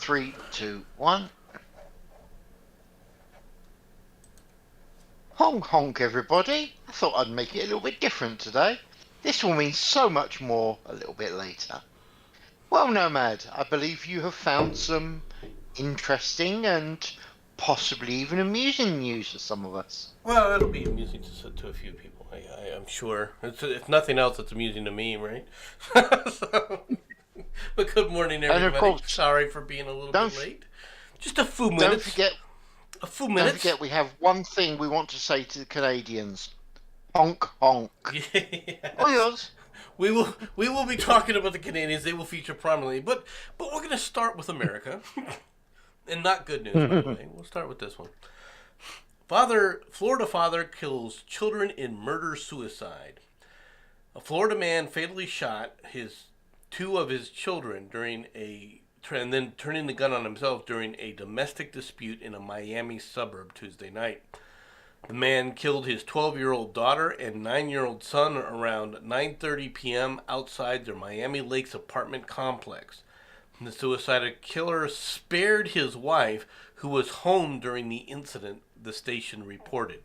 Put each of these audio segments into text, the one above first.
Three, two, one. Honk honk, everybody. I thought I'd make it a little bit different today. This will mean so much more a little bit later. Well, Nomad, I believe you have found some interesting and possibly even amusing news for some of us. Well, it'll be amusing to a few people. I'm sure. If nothing else, it's amusing to me, right? So, but good morning, And of everybody. course, Sorry for being a little don't bit late. Just a few don't minutes. forget A few don't minutes. forget we have one thing we want to say to the Canadians. Honk honk. All Yes. yours. We will be talking about the Canadians. They will feature prominently, but we're going to start with America, and not good news, by the way. We'll start with this one. Florida father kills children in murder suicide. A Florida man fatally shot two of his children and then turning the gun on himself during a domestic dispute in a Miami suburb Tuesday night. The man killed his 12-year-old daughter and 9-year-old son around 9:30 p.m. outside their Miami Lakes apartment complex. The suicidal killer spared his wife, who was home during the incident, the station reported.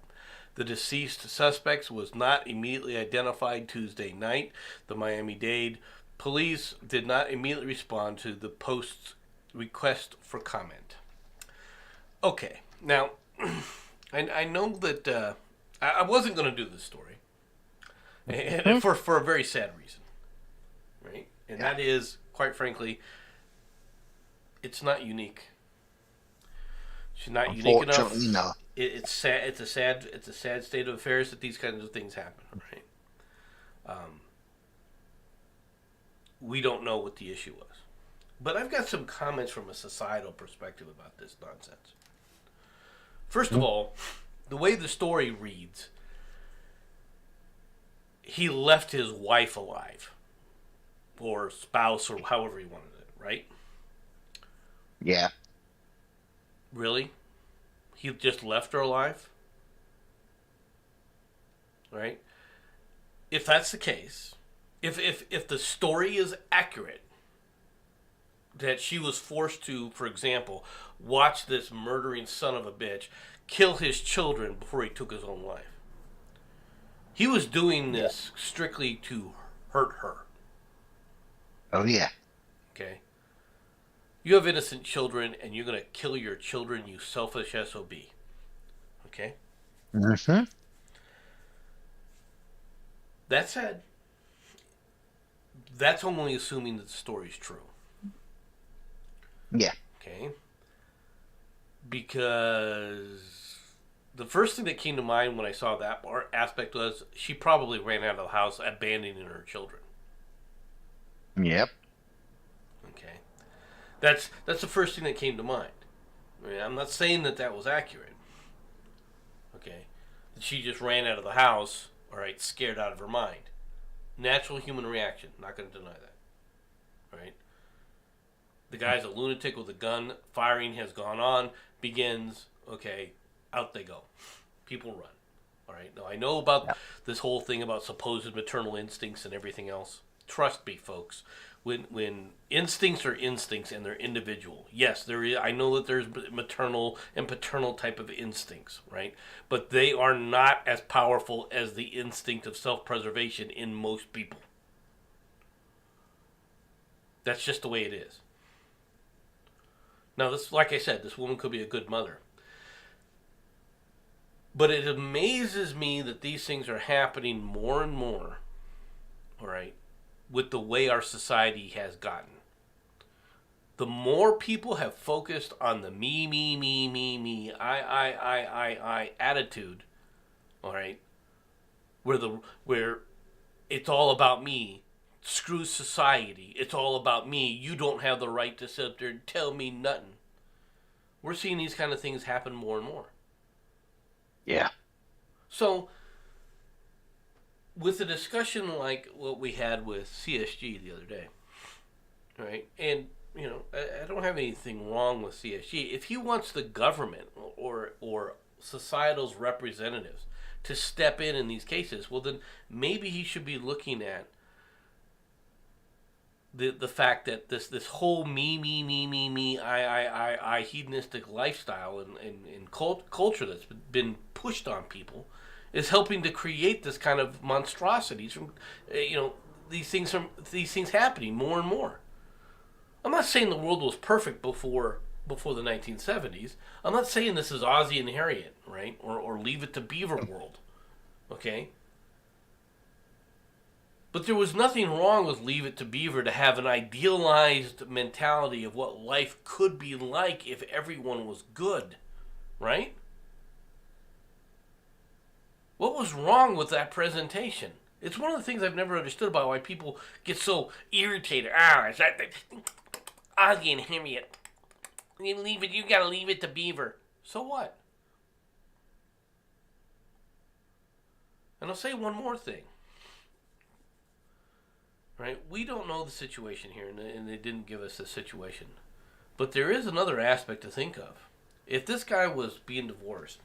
The deceased suspect was not immediately identified Tuesday night. The Miami-Dade police did not immediately respond to the Post's request for comment. Okay, now, I know that I wasn't going to do this story, and for a very sad reason, right? And that is, quite frankly, it's not unique. She's not unique enough. Unfortunately, no. It's sad. It's a sad state of affairs that these kinds of things happen. Right? We don't know what the issue was, but I've got some comments from a societal perspective about this nonsense. First of all, the way the story reads, he left his wife alive, or spouse, or however he wanted it. Right? Yeah. Really? He just left her alive? Right? If that's the case, if the story is accurate, that she was forced to, for example, watch this murdering son of a bitch kill his children before he took his own life. He was doing this strictly to hurt her. Oh, yeah. Okay? You have innocent children, and you're going to kill your children, you selfish SOB. Okay? Mm-hmm. That said, that's only assuming that the story's true. Yeah. Okay? Because the first thing that came to mind when I saw that aspect was she probably ran out of the house abandoning her children. Yep. Okay? That's the first thing that came to mind. I mean, I'm not saying that was accurate. Okay? She just ran out of the house, all right, scared out of her mind. Natural human reaction. Not going to deny that. Right? The guy's a lunatic with a gun. Firing has gone on. Begins. Okay, out they go. People run. All right. Now I know about this whole thing about supposed maternal instincts and everything else. Trust me, folks. When instincts are instincts and they're individual, yes, there is. I know that there's maternal and paternal type of instincts, right? But they are not as powerful as the instinct of self-preservation in most people. That's just the way it is. Now, this, like I said, this woman could be a good mother. But it amazes me that these things are happening more and more, all right, with the way our society has gotten. The more people have focused on the me, I attitude, all right, where it's all about me, screw society, it's all about me, you don't have the right to sit there and tell me nothing. We're seeing these kind of things happen more and more. Yeah. So, with a discussion like what we had with CSG the other day, right? And, you know, I don't have anything wrong with CSG. If he wants the government or societal's representatives to step in these cases, well, then maybe he should be looking at the fact that this whole me, I hedonistic lifestyle and culture that's been pushed on people is helping to create this kind of monstrosities from these things happening more and more. I'm not saying the world was perfect before the 1970s. I'm not saying this is Ozzy and Harriet, right? Or Leave It to Beaver world. Okay? But there was nothing wrong with Leave It to Beaver to have an idealized mentality of what life could be like if everyone was good, right? What was wrong with that presentation? It's one of the things I've never understood about why people get so irritated. Is that Ozzy and Harriet? You gotta leave it to Beaver. So what? And I'll say one more thing. Right? We don't know the situation here, and they didn't give us the situation. But there is another aspect to think of. If this guy was being divorced,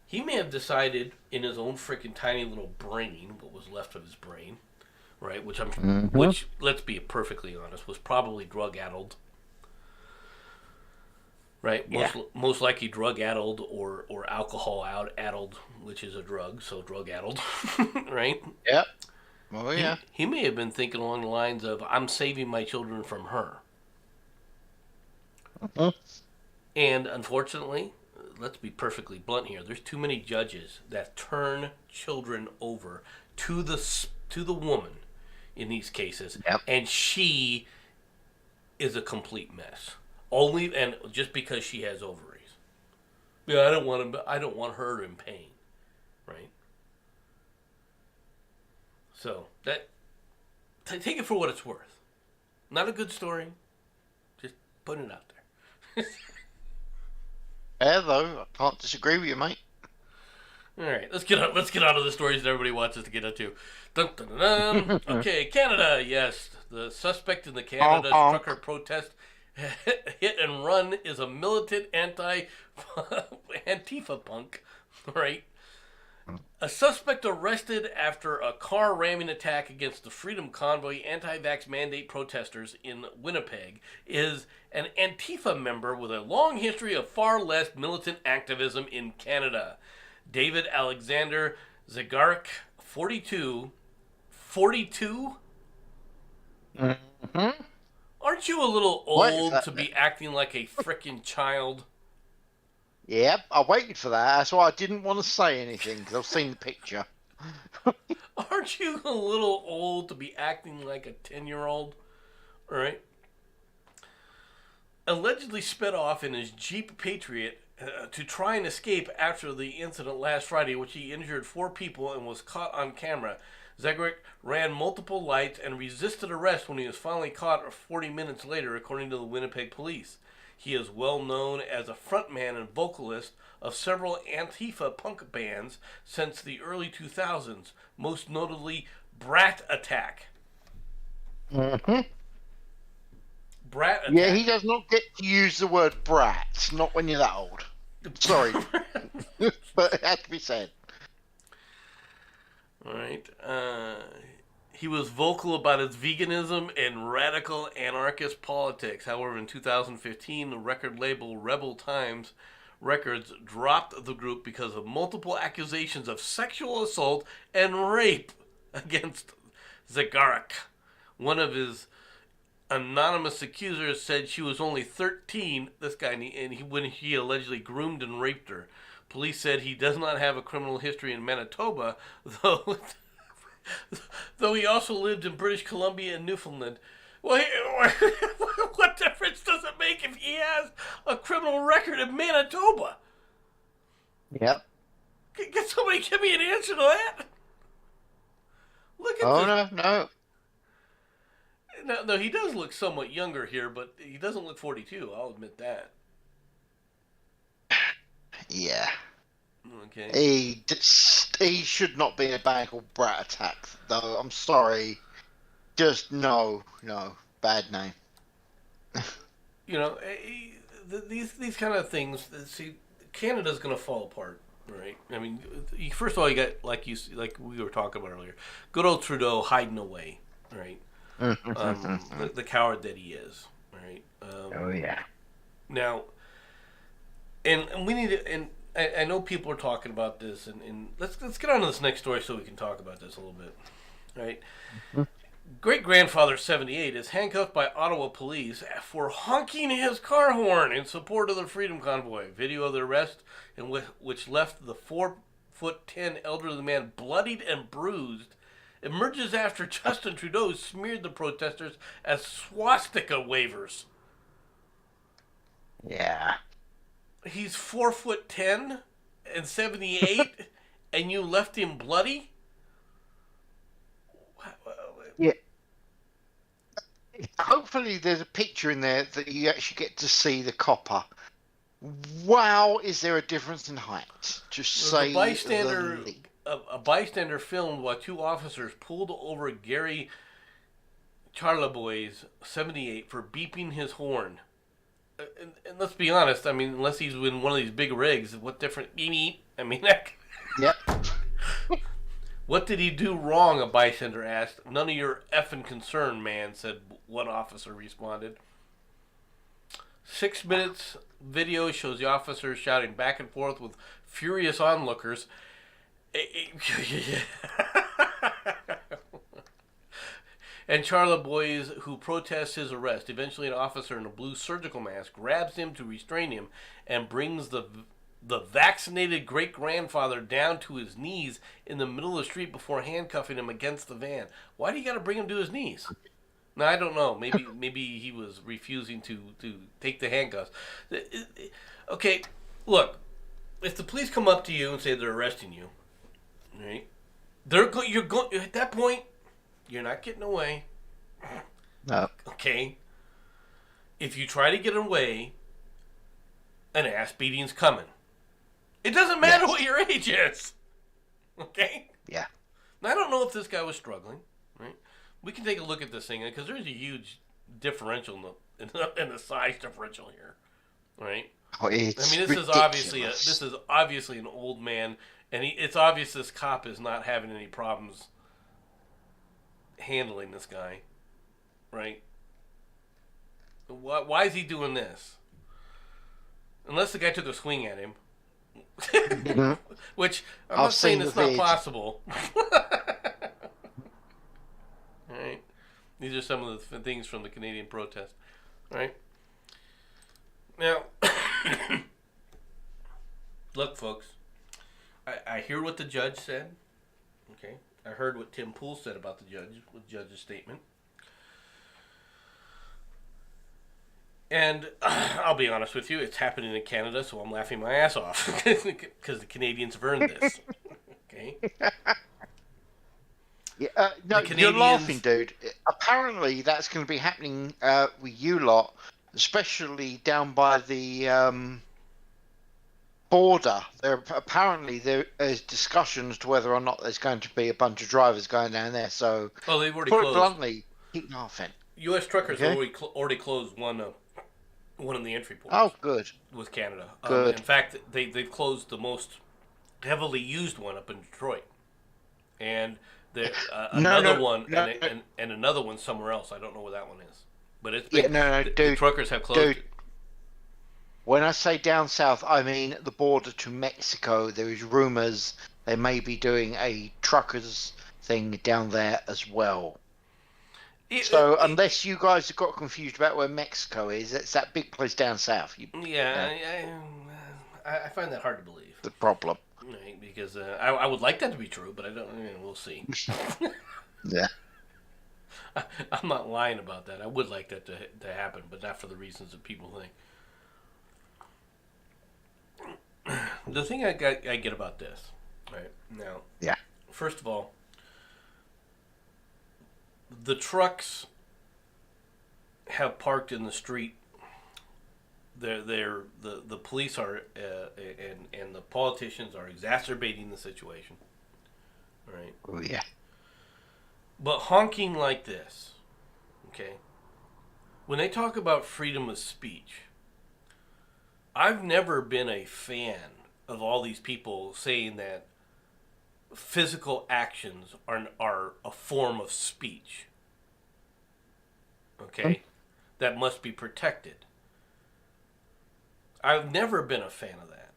he may have decided in his own freaking tiny little brain, what was left of his brain, right? Which let's be perfectly honest, was probably drug addled, right? Yeah. Most likely drug addled or alcohol addled, which is a drug, so drug addled, right? Yep. Oh yeah. He may have been thinking along the lines of, I'm saving my children from her. And unfortunately, let's be perfectly blunt here, there's too many judges that turn children over to the woman in these cases, Yep. and she is a complete mess. Only and just because she has ovaries. Yeah, I don't want her in pain, right? So take it for what it's worth. Not a good story. Just putting it out there. Yeah, though I can't disagree with you, mate. All right, let's get out of the stories that everybody wants us to get into. Dun, dun, dun, dun. Okay, Canada. Yes, the suspect in the Canada Honk. trucker protest hit and run is a militant Antifa punk, right? A suspect arrested after a car ramming attack against the Freedom Convoy anti-vax mandate protesters in Winnipeg is an Antifa member with a long history of far left militant activism in Canada. David Alexander Zygarnik, 42. 42? Mm-hmm. Aren't you a little What is old that? to be acting like a frickin' child? Yep, I waited for that. That's why I didn't want to say anything because I've seen the picture. Aren't you a little old to be acting like a 10-year-old? All right. Allegedly sped off in his Jeep Patriot to try and escape after the incident last Friday, which he injured 4 people and was caught on camera. Zegrick ran multiple lights and resisted arrest when he was finally caught 40 minutes later, according to the Winnipeg police. He is well known as a frontman and vocalist of several Antifa punk bands since the early 2000s, most notably Brat Attack. Mm-hmm. Brat Attack. Yeah, he does not get to use the word brat, not when you're that old. Sorry. But it had to be said. All right. He was vocal about his veganism and radical anarchist politics. However, in 2015, the record label Rebel Times Records dropped the group because of multiple accusations of sexual assault and rape against Zygarnik. One of his anonymous accusers said she was only 13, this guy, when he allegedly groomed and raped her. Police said he does not have a criminal history in Manitoba, though he also lived in British Columbia and Newfoundland. Well, what difference does it make if he has a criminal record in Manitoba? Yep. Can somebody give me an answer to that? Look at this. No. No, he does look somewhat younger here, but he doesn't look 42. I'll admit that. Yeah. Okay. He should not be in a band called Brat Attack, though. I'm sorry. Just no. Bad name. These kind of things. See, Canada's going to fall apart, right? I mean, first of all, you got like we were talking about earlier, good old Trudeau hiding away, right? the coward that he is. Right. Oh yeah. Now, and we need to, and I know people are talking about this, and let's get on to this next story so we can talk about this a little bit. Right. Great grandfather 78 is handcuffed by Ottawa police for honking his car horn in support of the Freedom Convoy. Video of the arrest, which left the 4'10" elderly man bloodied and bruised, emerges after Justin Trudeau smeared the protesters as swastika wavers. Yeah. He's 4'10" and 78, and you left him bloody? Yeah. Hopefully, there's a picture in there that you actually get to see the copper. Wow, is there a difference in height? Just say a bystander filmed while two officers pulled over Gary Charlebois, 78, for beeping his horn. And let's be honest, I mean, unless he's in one of these big rigs, what different? Beep beep. I mean, Yep. what did he do wrong? A bystander asked. None of your effing concern, man, said one officer responded. 6 minutes video shows the officers shouting back and forth with furious onlookers. And Charlebois, who protests his arrest. Eventually, an officer in a blue surgical mask grabs him to restrain him and brings the vaccinated great-grandfather down to his knees in the middle of the street before handcuffing him against the van. Why do you got to bring him to his knees? Now, I don't know. Maybe he was refusing to take the handcuffs. Okay, look. If the police come up to you and say they're arresting you, right? You're going at that point. You're not getting away. No. Okay. If you try to get away, an ass beating's coming. It doesn't matter what your age is. Okay? Yeah. Now, I don't know if this guy was struggling, right? We can take a look at this thing, because there's a huge differential in the size differential here, right? Oh, I mean, this is obviously an old man, and it's obvious this cop is not having any problems handling this guy, right? Why is he doing this? Unless the guy took a swing at him, Mm-hmm. which I'm I've not saying seen it's the not vid. possible. Right? These are some of the things from the Canadian protest, right? Now, look, folks, I hear what the judge said. Okay, I heard what Tim Poole said about the judge's statement. And I'll be honest with you, it's happening in Canada, so I'm laughing my ass off because the Canadians have earned this. Okay. Yeah, no, you're laughing, dude. Apparently, that's going to be happening with you lot, especially down by the border. Apparently there is discussions to whether or not there's going to be a bunch of drivers going down there. So, oh, they've already put closed. it bluntly, keep laughing. U.S. truckers already closed one of the entry points. Oh, good. With Canada. Good. In fact, they've closed the most heavily used one up in Detroit, and another one somewhere else. I don't know where that one is, but it's been, dude. The truckers have closed. Dude, it. when I say down south, I mean the border to Mexico. There is rumours they may be doing a truckers thing down there as well. Unless you guys have got confused about where Mexico is, it's that big place down south. I find that hard to believe. The problem. Right, because I would like that to be true, but I don't. We'll see. Yeah. I'm not lying about that. I would like that to happen, but not for the reasons that people think. The thing I get about this, right now. Yeah. First of all, the trucks have parked in the street. The police are and the politicians are exacerbating the situation. Right? Oh yeah. But honking like this, okay? When they talk about freedom of speech, I've never been a fan of all these people saying that physical actions are a form of speech. okay, that must be protected. I've never been a fan of that.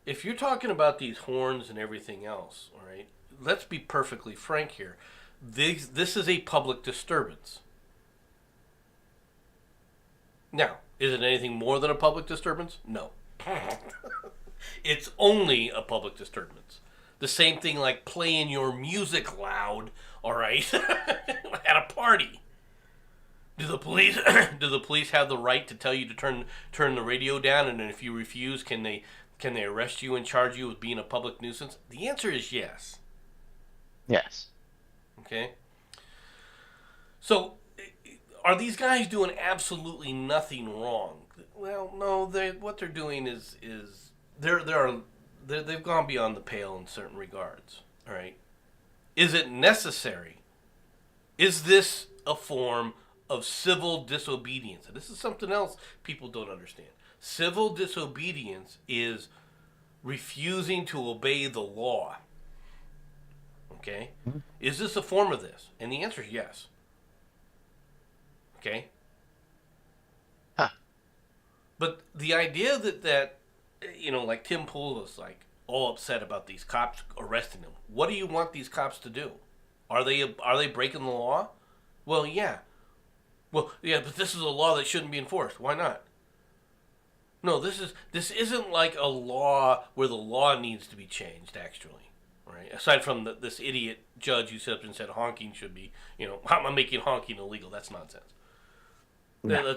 If you're talking about these horns and everything else, all right, let's be perfectly frank here. This is a public disturbance. Now, is it anything more than a public disturbance? No. It's only a public disturbance. The same thing like playing your music loud, all right, at a party. Do the police do the police have the right to tell you to turn the radio down, and if you refuse, can they arrest you and charge you with being a public nuisance? The answer is yes. Yes. Okay. So, are these guys doing absolutely nothing wrong? Well, no. What they're doing is they've gone beyond the pale in certain regards. All right. Is it necessary? Is this a form of civil disobedience? And this is something else people don't understand. Civil disobedience is refusing to obey the law. Okay? Is this a form of this? And the answer is yes. Okay? Huh. But the idea that like Tim Pool was like all upset about these cops arresting him. What do you want these cops to do? Are they breaking the law? Well, yeah. Well, yeah, but this is a law that shouldn't be enforced. Why not? No, this isn't like a law where the law needs to be changed, actually. Right? Aside from this idiot judge who stood up and said honking should be, I'm making honking illegal. That's nonsense. Yeah.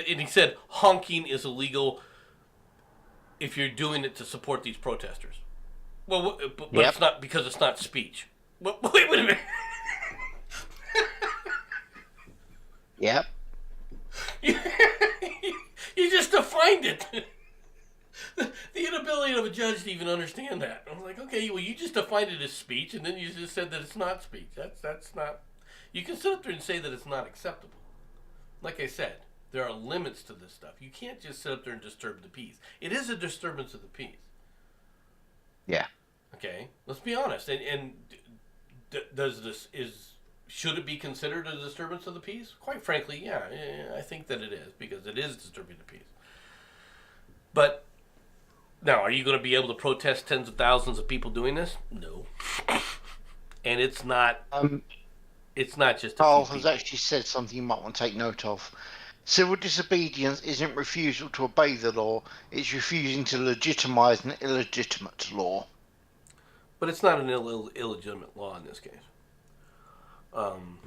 And he said honking is illegal if you're doing it to support these protesters. Well, but it's not, because it's not speech. Wait a minute. Yep. You just defined it. The inability of a judge to even understand that. I was like, okay, well, you just defined it as speech, and then you just said that it's not speech. That's not. You can sit up there and say that it's not acceptable. Like I said, there are limits to this stuff. You can't just sit up there and disturb the peace. It is a disturbance of the peace. Yeah. Okay, let's be honest. Should it be considered a disturbance of the peace? Quite frankly, yeah, I think that it is, because it is disturbing the peace. But now, are you going to be able to protest tens of thousands of people doing this? No. And it's not. It's not just. Carl has actually said something you might want to take note of. Civil disobedience isn't refusal to obey the law; it's refusing to legitimize an illegitimate law. But it's not an illegitimate law in this case. I'm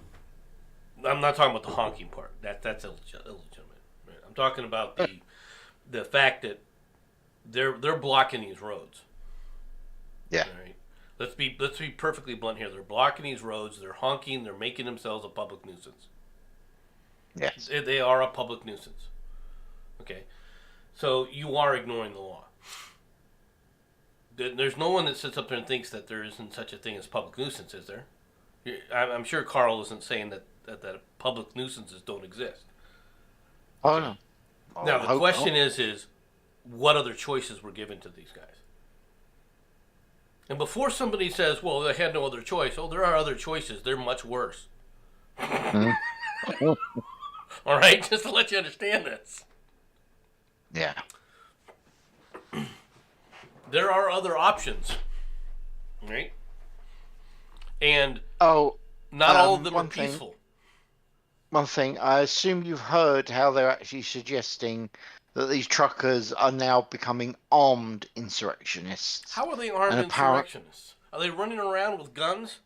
not talking about the honking part. That's illegitimate. Right? I'm talking about the fact that they're blocking these roads. Yeah. Right? Let's be perfectly blunt here. They're blocking these roads. They're honking. They're making themselves a public nuisance. Yes. They are a public nuisance. Okay. So you are ignoring the law. There's no one that sits up there and thinks that there isn't such a thing as public nuisance, is there? I'm sure Carl isn't saying that public nuisances don't exist. Oh, no. Now, the question is what other choices were given to these guys? And before somebody says, well, they had no other choice, there are other choices. They're much worse. All right? Just to let you understand this. Yeah. There are other options. Right? And not all of them are peaceful. One thing, I assume you've heard how they're actually suggesting that these truckers are now becoming armed insurrectionists. How are they armed insurrectionists? Are they running around with guns?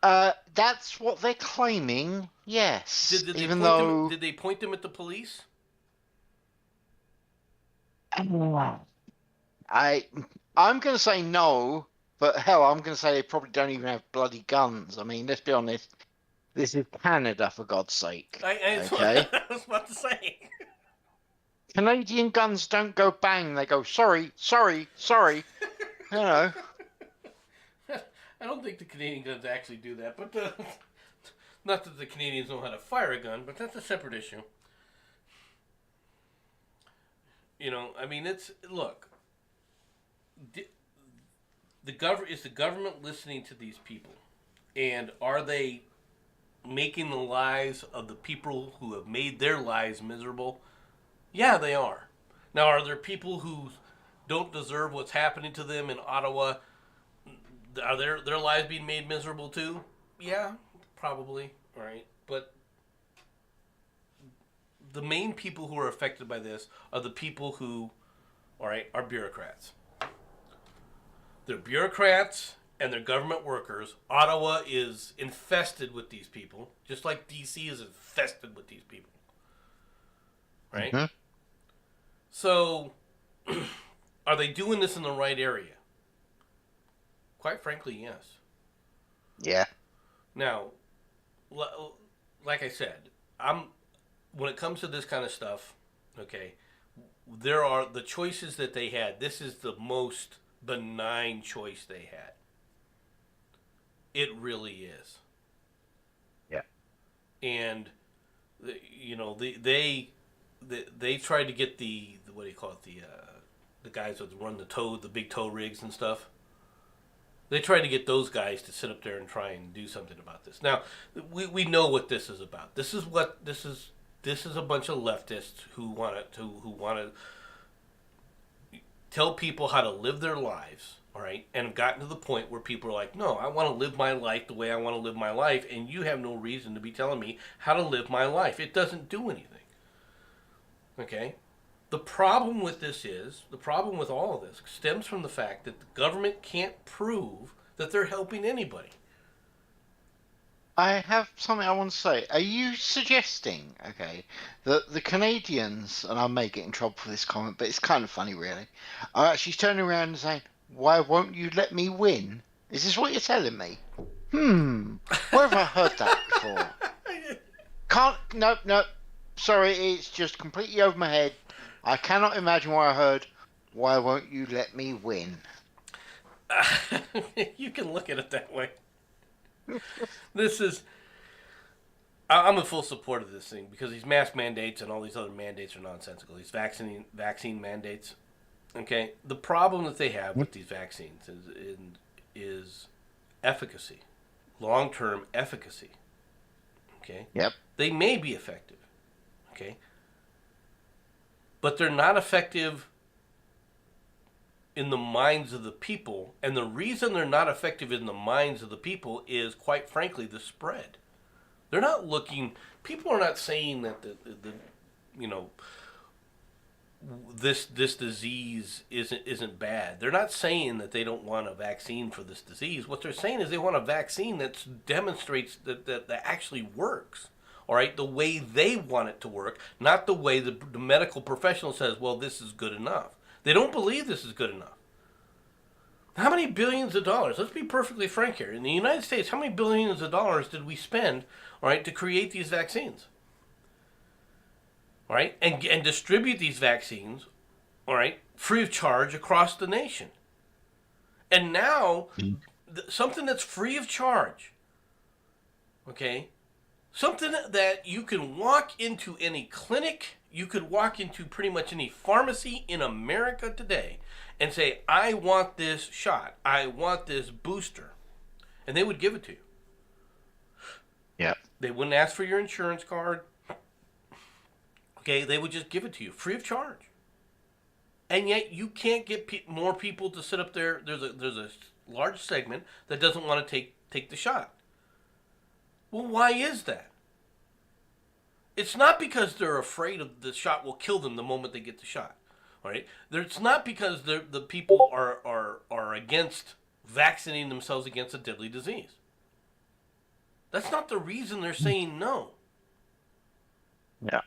That's what they're claiming, yes. Did they point them at the police? I'm going to say no, but hell, I'm going to say they probably don't even have bloody guns. I mean, let's be honest. This is Canada, for God's sake. Okay? I was about to say. Canadian guns don't go bang. They go, sorry. You know. I don't think the Canadian guns actually do that, but not that the Canadians know how to fire a gun, but that's a separate issue. I mean, look. Is the government listening to these people, and are they making the lives of the people who have made their lives miserable? Yeah, they are. Now, are there people who don't deserve what's happening to them in Ottawa? Are their lives being made miserable too? Yeah, probably. All right, but the main people who are affected by this are the people who, all right, are bureaucrats. They're bureaucrats and they're government workers. Ottawa is infested with these people, just like DC is infested with these people. Right? Hmm. So, are they doing this in the right area? Quite frankly, yes. Yeah. Now, like I said, I'm when it comes to this kind of stuff, okay, there are the choices that they had. This is the most benign choice they had. It really is. Yeah. And you know, they tried to get the what do you call it, the guys that run the big tow rigs and stuff. They tried to get those guys to sit up there and try and do something about this. Now, we know what this is about. This is a bunch of leftists who want to tell people how to live their lives, all right, and have gotten to the point where people are like, no, I want to live my life the way I want to live my life, and you have no reason to be telling me how to live my life. It doesn't do anything. Okay? The problem with all of this stems from the fact that the government can't prove that they're helping anybody. I have something I want to say. Are you suggesting, okay, that the Canadians, and I may get in trouble for this comment, but it's kind of funny, really, are actually turning around and saying, "Why won't you let me win?" Is this what you're telling me? Where have I heard that before? Can't. No. Sorry, it's just completely over my head. I cannot imagine where I heard, "Why won't you let me win?" You can look at it that way. This is. I'm in full support of this thing because these mask mandates and all these other mandates are nonsensical. These vaccine mandates. Okay, the problem that they have with these vaccines is efficacy, long-term efficacy. Okay. Yep. They may be effective. Okay. But they're not effective in the minds of the people, and the reason they're not effective in the minds of the people is, quite frankly, the spread. They're not looking. People are not saying that the you know, this disease isn't bad. They're not saying that they don't want a vaccine for this disease. What they're saying is they want a vaccine that demonstrates that actually works. All right, the way they want it to work, not the way the medical professional says, well, this is good enough. They don't believe this is good enough. How many billions of dollars? Let's be perfectly frank here. In the United States, how many billions of dollars did we spend, all right, to create these vaccines? All right, and distribute these vaccines, all right, free of charge across the nation. And now, something that's free of charge, okay, something that you can walk into any clinic, you could walk into pretty much any pharmacy in America today and say, I want this shot, I want this booster, and they would give it to you. Yeah. They wouldn't ask for your insurance card. Okay, they would just give it to you free of charge. And yet you can't get more people to sit up there. There's a large segment that doesn't want to take the shot. Well, why is that? It's not because they're afraid of the shot will kill them the moment they get the shot. All right? It's not because the people are against vaccinating themselves against a deadly disease. That's not the reason they're saying no. Yeah.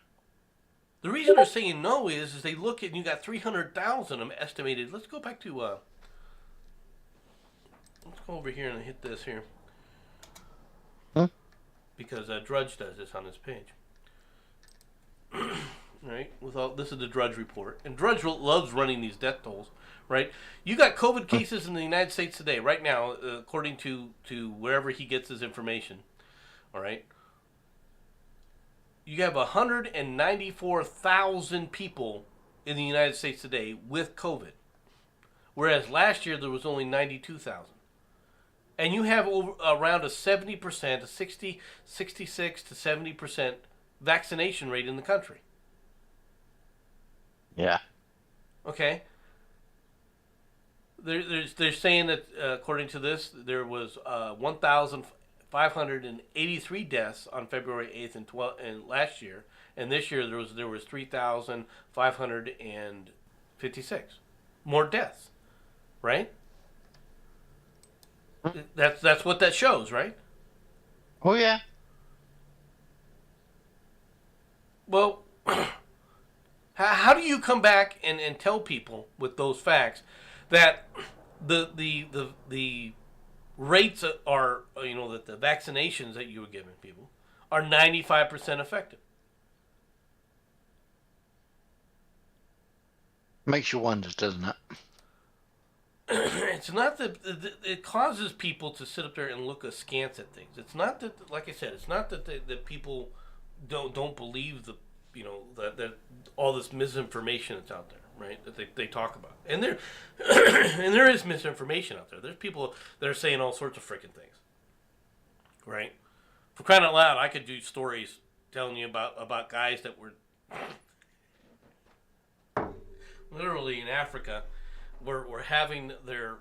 The reason they're saying no is they look at, you got 300,000 of them estimated. Let's go back to, let's go over here and hit this here. Because Drudge does this on his page. Right? This is the Drudge report. And Drudge loves running these death tolls. Right? You got COVID cases in the United States today, right now, according to wherever he gets his information. All right? You have 194,000 people in the United States today with COVID. Whereas last year there was only 92,000. and you have around a 70%, a 60, 66 to 70% vaccination rate in the country. Yeah. Okay, they're saying that according to this, there was 1,583 deaths on February 8th and last year, and this year there was 3,556 more deaths. Right? That's what that shows, right? Oh yeah. Well, how do you come back and tell people with those facts that the rates are, that the vaccinations that you were giving people are 95% effective? Makes you wonder, doesn't it? It's not that it causes people to sit up there and look askance at things. It's not that, like I said, it's not that people don't believe that all this misinformation that's out there, right? That they talk about, and there and there is misinformation out there. There's people that are saying all sorts of freaking things, right? For crying out loud, I could do stories telling you about guys that were literally in Africa. We're having their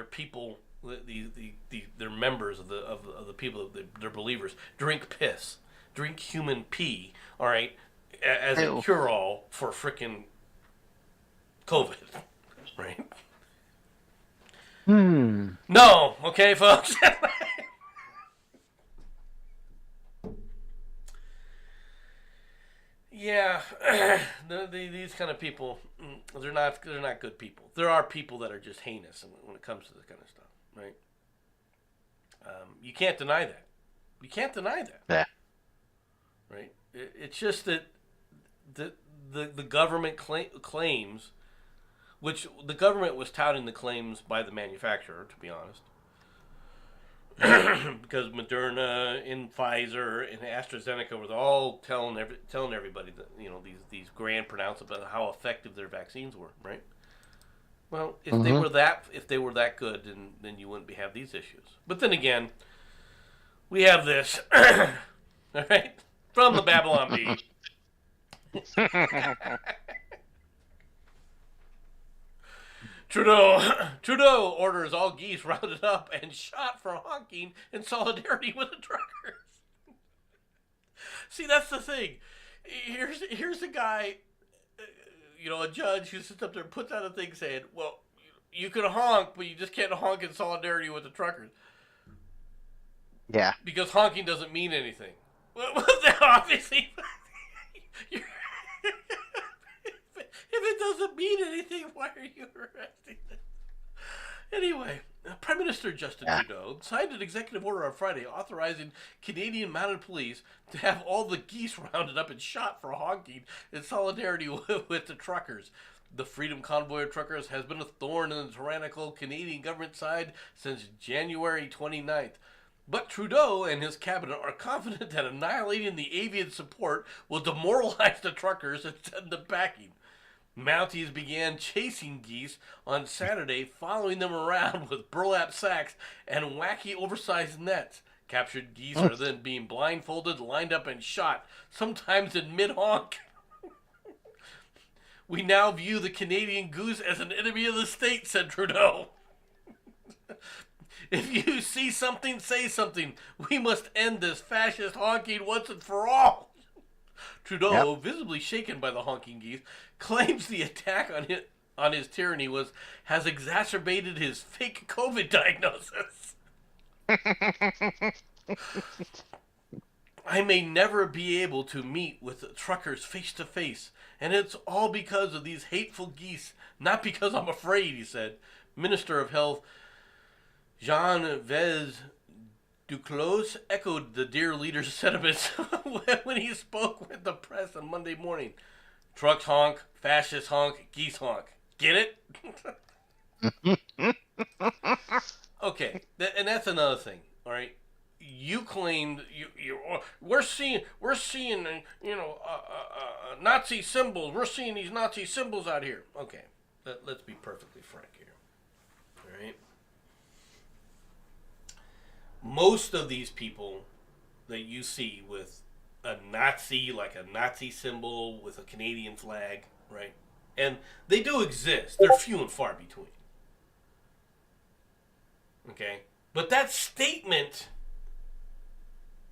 people, their members of the people, their believers, drink piss, drink human pee, all right, as a cure all for frickin' COVID, right? No, okay, folks. Yeah, these kind of people, they're not good people. There are people that are just heinous when it comes to this kind of stuff, right? You can't deny that. You can't deny that. Yeah. Right? It's just that the government claims, which the government was touting the claims by the manufacturer, to be honest. Because Moderna and Pfizer and AstraZeneca were all telling everybody that these grand pronouncements about how effective their vaccines were, right? Well, if they were that good, then you wouldn't have these issues. But then again, we have this, all right, from the Babylon Bee. Trudeau orders all geese rounded up and shot for honking in solidarity with the truckers. See, that's the thing. Here's a guy, a judge who sits up there and puts out a thing saying, well, you can honk, but you just can't honk in solidarity with the truckers. Yeah. Because honking doesn't mean anything. Well, obviously, if it doesn't mean anything, why are you arresting them? Anyway, Prime Minister Justin Trudeau signed an executive order on Friday authorizing Canadian Mounted Police to have all the geese rounded up and shot for honking in solidarity with the truckers. The Freedom Convoy of Truckers has been a thorn in the tyrannical Canadian government side since January 29th. But Trudeau and his cabinet are confident that annihilating the avian support will demoralize the truckers and send them packing. Mounties began chasing geese on Saturday, following them around with burlap sacks and wacky oversized nets. Captured geese are then being blindfolded, lined up, and shot, sometimes in mid-honk. We now view the Canadian goose as an enemy of the state, said Trudeau. If you see something, say something. We must end this fascist honking once and for all. Trudeau, visibly shaken by the honking geese, claims the attack on his tyranny has exacerbated his fake COVID diagnosis. I may never be able to meet with truckers face to face, and it's all because of these hateful geese, not because I'm afraid, he said. Minister of Health Jean-Yves Duclos echoed the dear leader's sentiments when he spoke with the press on Monday morning. Trucks honk, fascists honk, geese honk. Get it? Okay, and that's another thing. All right, you claimed we're seeing Nazi symbols. We're seeing these Nazi symbols out here. Okay, let's be perfectly frank here. All right. most of these people that you see with a Nazi, like a Nazi symbol with a Canadian flag, right? And they do exist. They're few and far between. Okay? But that statement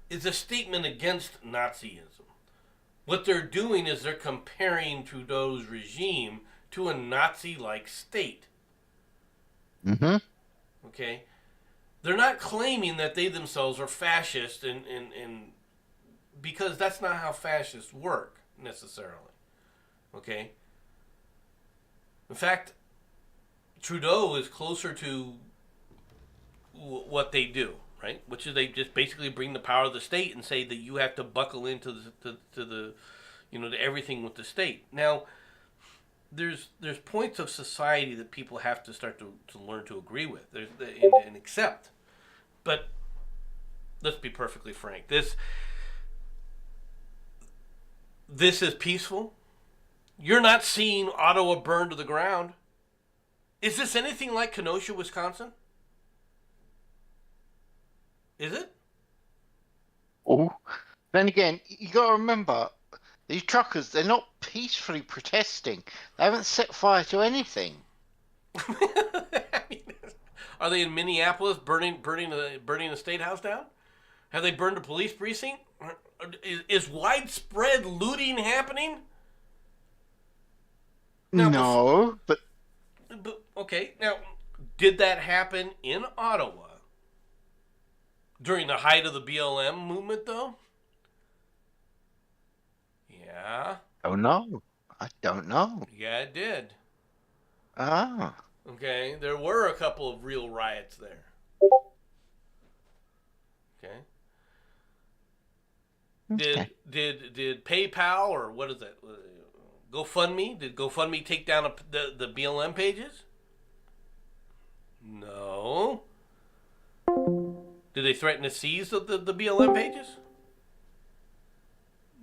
is a statement against Nazism. What they're doing is they're comparing Trudeau's regime to a Nazi-like state. Mm-hmm. Okay? They're not claiming that they themselves are fascist and because that's not how fascists work, necessarily. Okay? In fact, Trudeau is closer to what they do, right? Which is they just basically bring the power of the state and say that you have to buckle into the to everything with the state. Now, there's points of society that people have to start to learn to agree with and accept. But let's be perfectly frank. This is peaceful. You're not seeing Ottawa burn to the ground. Is this anything like Kenosha, Wisconsin? Is it? Oh, then again, you got to remember, these truckers, they're not peacefully protesting. They haven't set fire to anything. I mean, are they in Minneapolis burning a state house down? Have they burned a police precinct? Is widespread looting happening? Now, No, but okay. Now, did that happen in Ottawa during the height of the BLM movement, though? Yeah. oh no, I don't know. Yeah, it did. Ah, Okay, there were a couple of real riots there. Okay. okay. Did PayPal or what is it? GoFundMe? Did GoFundMe take down the BLM pages? No. Did they threaten to seize the BLM pages?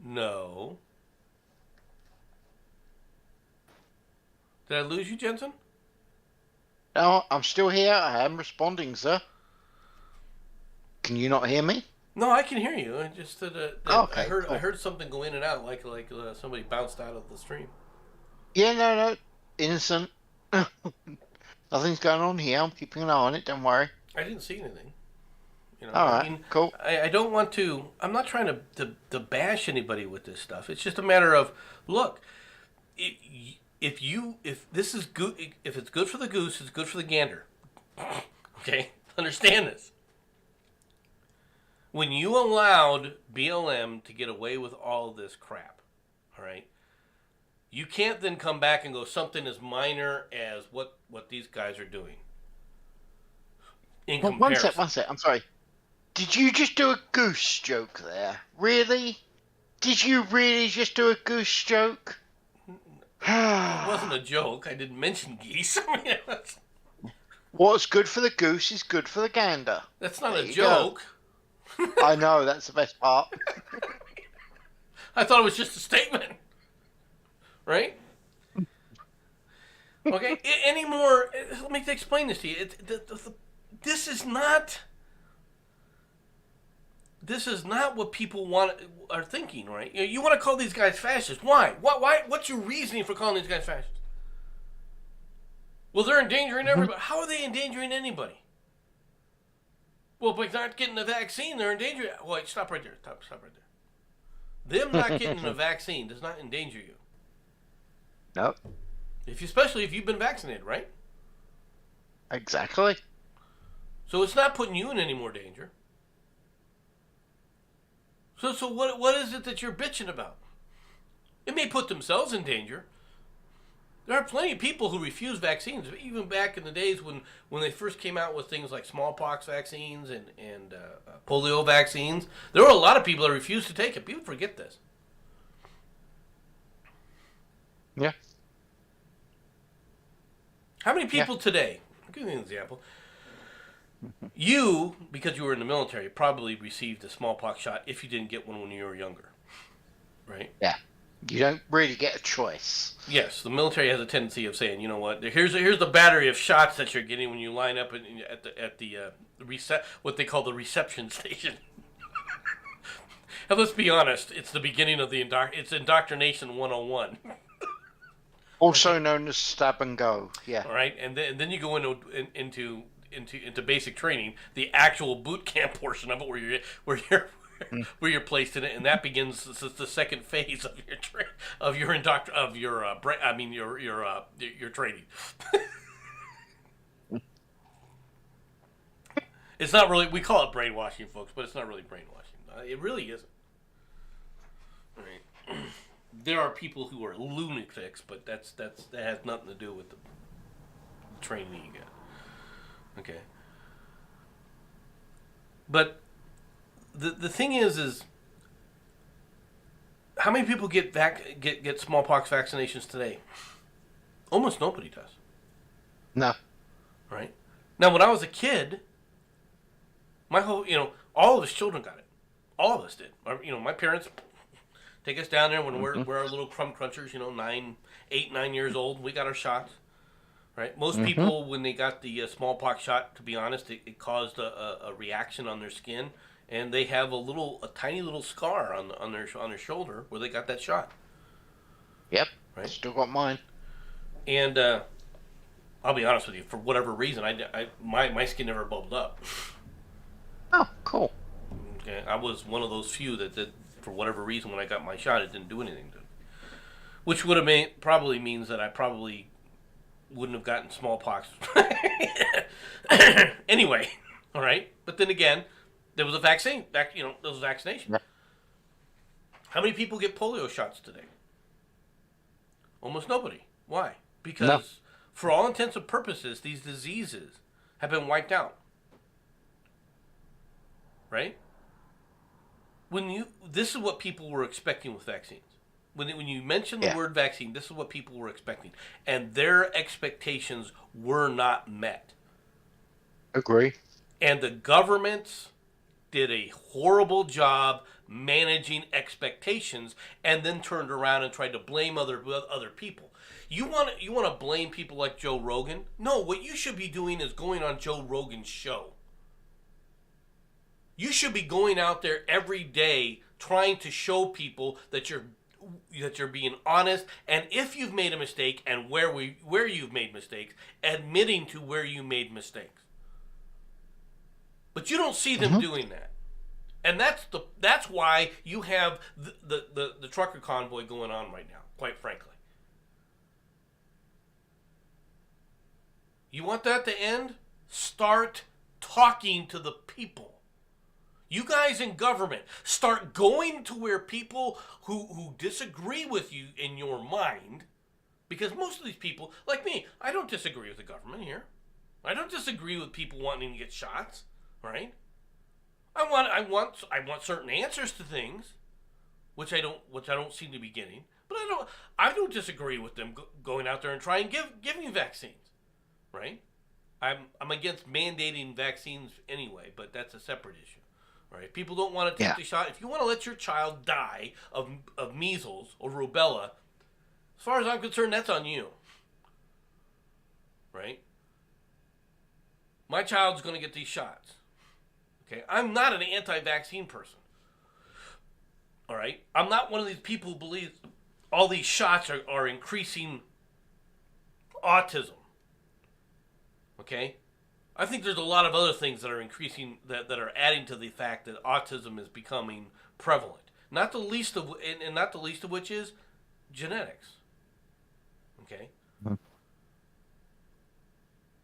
No. Did I lose you, Jenson? No, I'm still here. I am responding, sir. Can you not hear me? No, I can hear you. I just that Okay, I cool. heard something go in and out like somebody bounced out of the stream. Yeah, no, innocent. Nothing's going on here. I'm keeping an eye on it. Don't worry. I didn't see anything. All I right, mean, cool. I don't want to. I'm not trying to bash anybody with this stuff. It's just a matter of look. If this is good, if it's good for the goose, it's good for the gander. Okay, understand this. When you allowed BLM to get away with all of this crap, all right, you can't then come back and go something as minor as what these guys are doing. In Well, comparison. one sec. I'm sorry. Did you just do a goose joke there? Really? Did you really just do a goose joke? It wasn't a joke. I didn't mention geese. I mean, What's good for the goose is good for the gander. that's not There a you joke. I know, that's the best part. I thought it was just a statement. Right? Okay. Any more? Let me explain this to you. This is not. This is not what people are thinking, right? You want to call these guys fascists? Why? Why? What's your reasoning for calling these guys fascists? Well, they're endangering everybody. How are they endangering anybody? Well, by not getting the vaccine, they're endangering. Wait, stop right there. Stop right there. Them not getting the vaccine does not endanger you. Nope. Especially if you've been vaccinated, right? Exactly. So it's not putting you in any more danger. So what is it that you're bitching about? It may put themselves in danger. There are plenty of people who refuse vaccines. Even back in the days when they first came out with things like smallpox vaccines and polio vaccines, there were a lot of people that refused to take it. People forget this. Yeah. How many people today, I'll give you an example. You, because you were in the military, probably received a smallpox shot if you didn't get one when you were younger. Right? Yeah. You don't really get a choice. Yes, the military has a tendency of saying, you know what, here's the battery of shots that you're getting when you line up at the what they call the reception station. And let's be honest, it's the beginning of it's indoctrination 101. Also known as stab and go. Yeah. All right, and then you go into basic training, the actual boot camp portion of it, where you're placed in it, and that begins the second phase of your training. It's not really, we call it brainwashing, folks, but it's not really brainwashing. It really isn't. All right. There are people who are lunatics, but that has nothing to do with the training you get. Okay. But the thing is how many people get smallpox vaccinations today? Almost nobody does. No. Right? Now, when I was a kid, all of us children got it. All of us did. My parents take us down there when we're our little crumb crunchers, 8, 9 years old. We got our shots, right? Most people, when they got the smallpox shot, to be honest, it caused a reaction on their skin, and they have a tiny little scar on their shoulder where they got that shot. Yep. Right. Still got mine. And I'll be honest with you, for whatever reason, my skin never bubbled up. Oh, cool. Okay, I was one of those few that for whatever reason, when I got my shot, it didn't do anything to me. Which would have probably means that I probably wouldn't have gotten smallpox. Anyway, all right. But then again, there was a vaccine. There was vaccination. Yeah. How many people get polio shots today? Almost nobody. Why? Because No. for all intents and purposes, these diseases have been wiped out. Right? This is what people were expecting with vaccines. When you mention the word vaccine, this is what people were expecting, and their expectations were not met. Agree. And the governments did a horrible job managing expectations, and then turned around and tried to blame other people. You want to blame people like Joe Rogan? No, what you should be doing is going on Joe Rogan's show. You should be going out there every day trying to show people that you're being honest, and if you've made a mistake and where you've made mistakes, admitting to where you made mistakes. But you don't see them doing that. And that's why you have the trucker convoy going on right now, quite frankly. You want that to end? Start talking to the people. You guys in government, start going to where people who disagree with you in your mind, because most of these people, like me, I don't disagree with the government here. I don't disagree with people wanting to get shots, right? I want certain answers to things, which I don't seem to be getting. But I don't disagree with them going out there and trying give me vaccines, right? I'm against mandating vaccines anyway, but that's a separate issue. Right? People don't want to take the shot. If you want to let your child die of measles or rubella, as far as I'm concerned, that's on you. Right? My child's going to get these shots. Okay? I'm not an anti-vaccine person. All right? I'm not one of these people who believes all these shots are increasing autism. Okay? I think there's a lot of other things that are increasing, that are adding to the fact that autism is becoming prevalent. Not the least of which is genetics. Okay? Mm-hmm.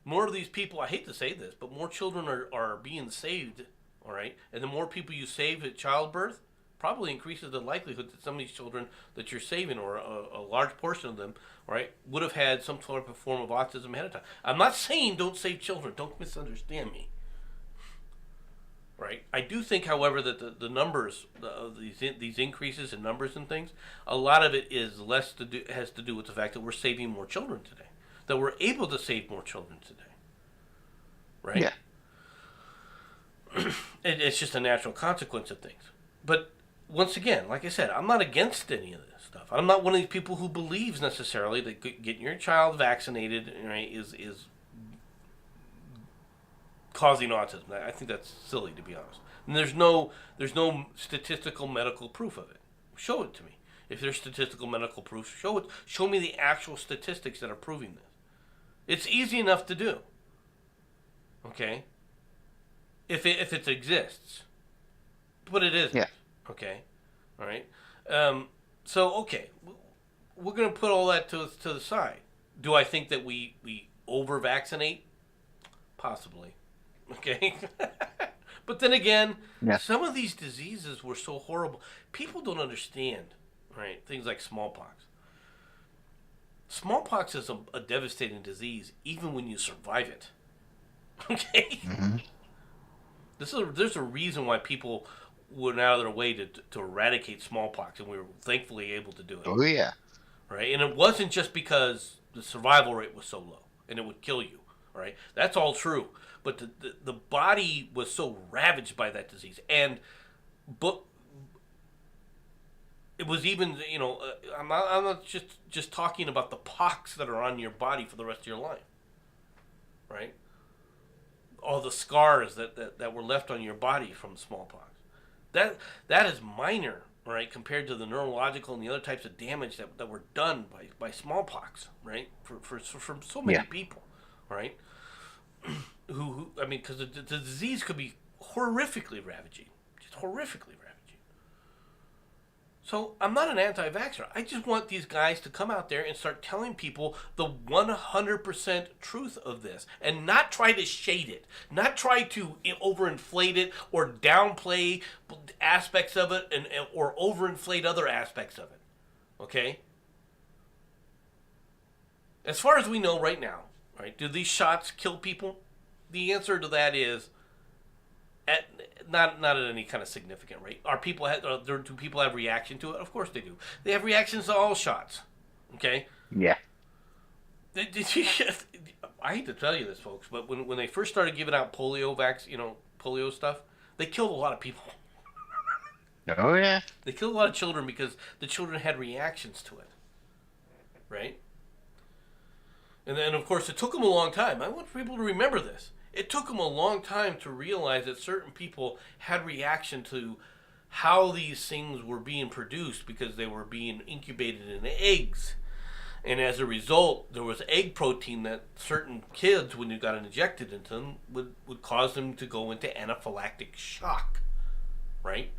More of these people, I hate to say this, but more children are being saved, all right? And the more people you save at childbirth, probably increases the likelihood that some of these children that you're saving, or a large portion of them, right, would have had some sort of form of autism ahead of time. I'm not saying don't save children. Don't misunderstand me. Right? I do think, however, that the numbers, these increases in numbers and things, a lot of it has to do with the fact that we're saving more children today. That we're able to save more children today. Right? Yeah. It's just a natural consequence of things. But once again, like I said, I'm not against any of this stuff. I'm not one of these people who believes necessarily that getting your child vaccinated, right, is causing autism. I think that's silly, to be honest. And there's no statistical medical proof of it. Show it to me. If there's statistical medical proof, show it. Show me the actual statistics that are proving this. It's easy enough to do. Okay. If it exists, but it isn't. Yeah. Okay. All right. So okay, we're gonna put all that to the side. Do I think that we over vaccinate? Possibly. Okay. But then again, Yeah. some of these diseases were so horrible. People don't understand, right? Things like smallpox. Smallpox is a devastating disease, even when you survive it. Okay. Mm-hmm. There's a reason why people went out of their way to eradicate smallpox, and we were thankfully able to do it. Oh yeah. Right? And it wasn't just because the survival rate was so low and it would kill you. Right? That's all true. But the body was so ravaged by that disease, but it was even, I'm not just talking about the pox that are on your body for the rest of your life, right? All the scars that were left on your body from smallpox, that is minor, right, compared to the neurological and the other types of damage that were done by smallpox, right, for so many people, right? who I mean, because the disease could be horrifically ravaging, just horrifically ravaging. So I'm not an anti-vaxxer. I just want these guys to come out there and start telling people the 100% truth of this, and not try to shade it, not try to overinflate it or downplay aspects of it, or overinflate other aspects of it. Okay. As far as we know right now, right? Do these shots kill people? The answer to that is not at any kind of significant rate. Do people have reaction to it? Of course they do. They have reactions to all shots. Okay. Yeah. I hate to tell you this, folks, but when they first started giving out polio stuff, they killed a lot of people. Oh yeah. They killed a lot of children because the children had reactions to it. Right? And then, of course, it took them a long time. I want people to remember this. It took them a long time to realize that certain people had reaction to how these things were being produced, because they were being incubated in eggs. And as a result, there was egg protein that certain kids, when you got injected into them, would cause them to go into anaphylactic shock. Right?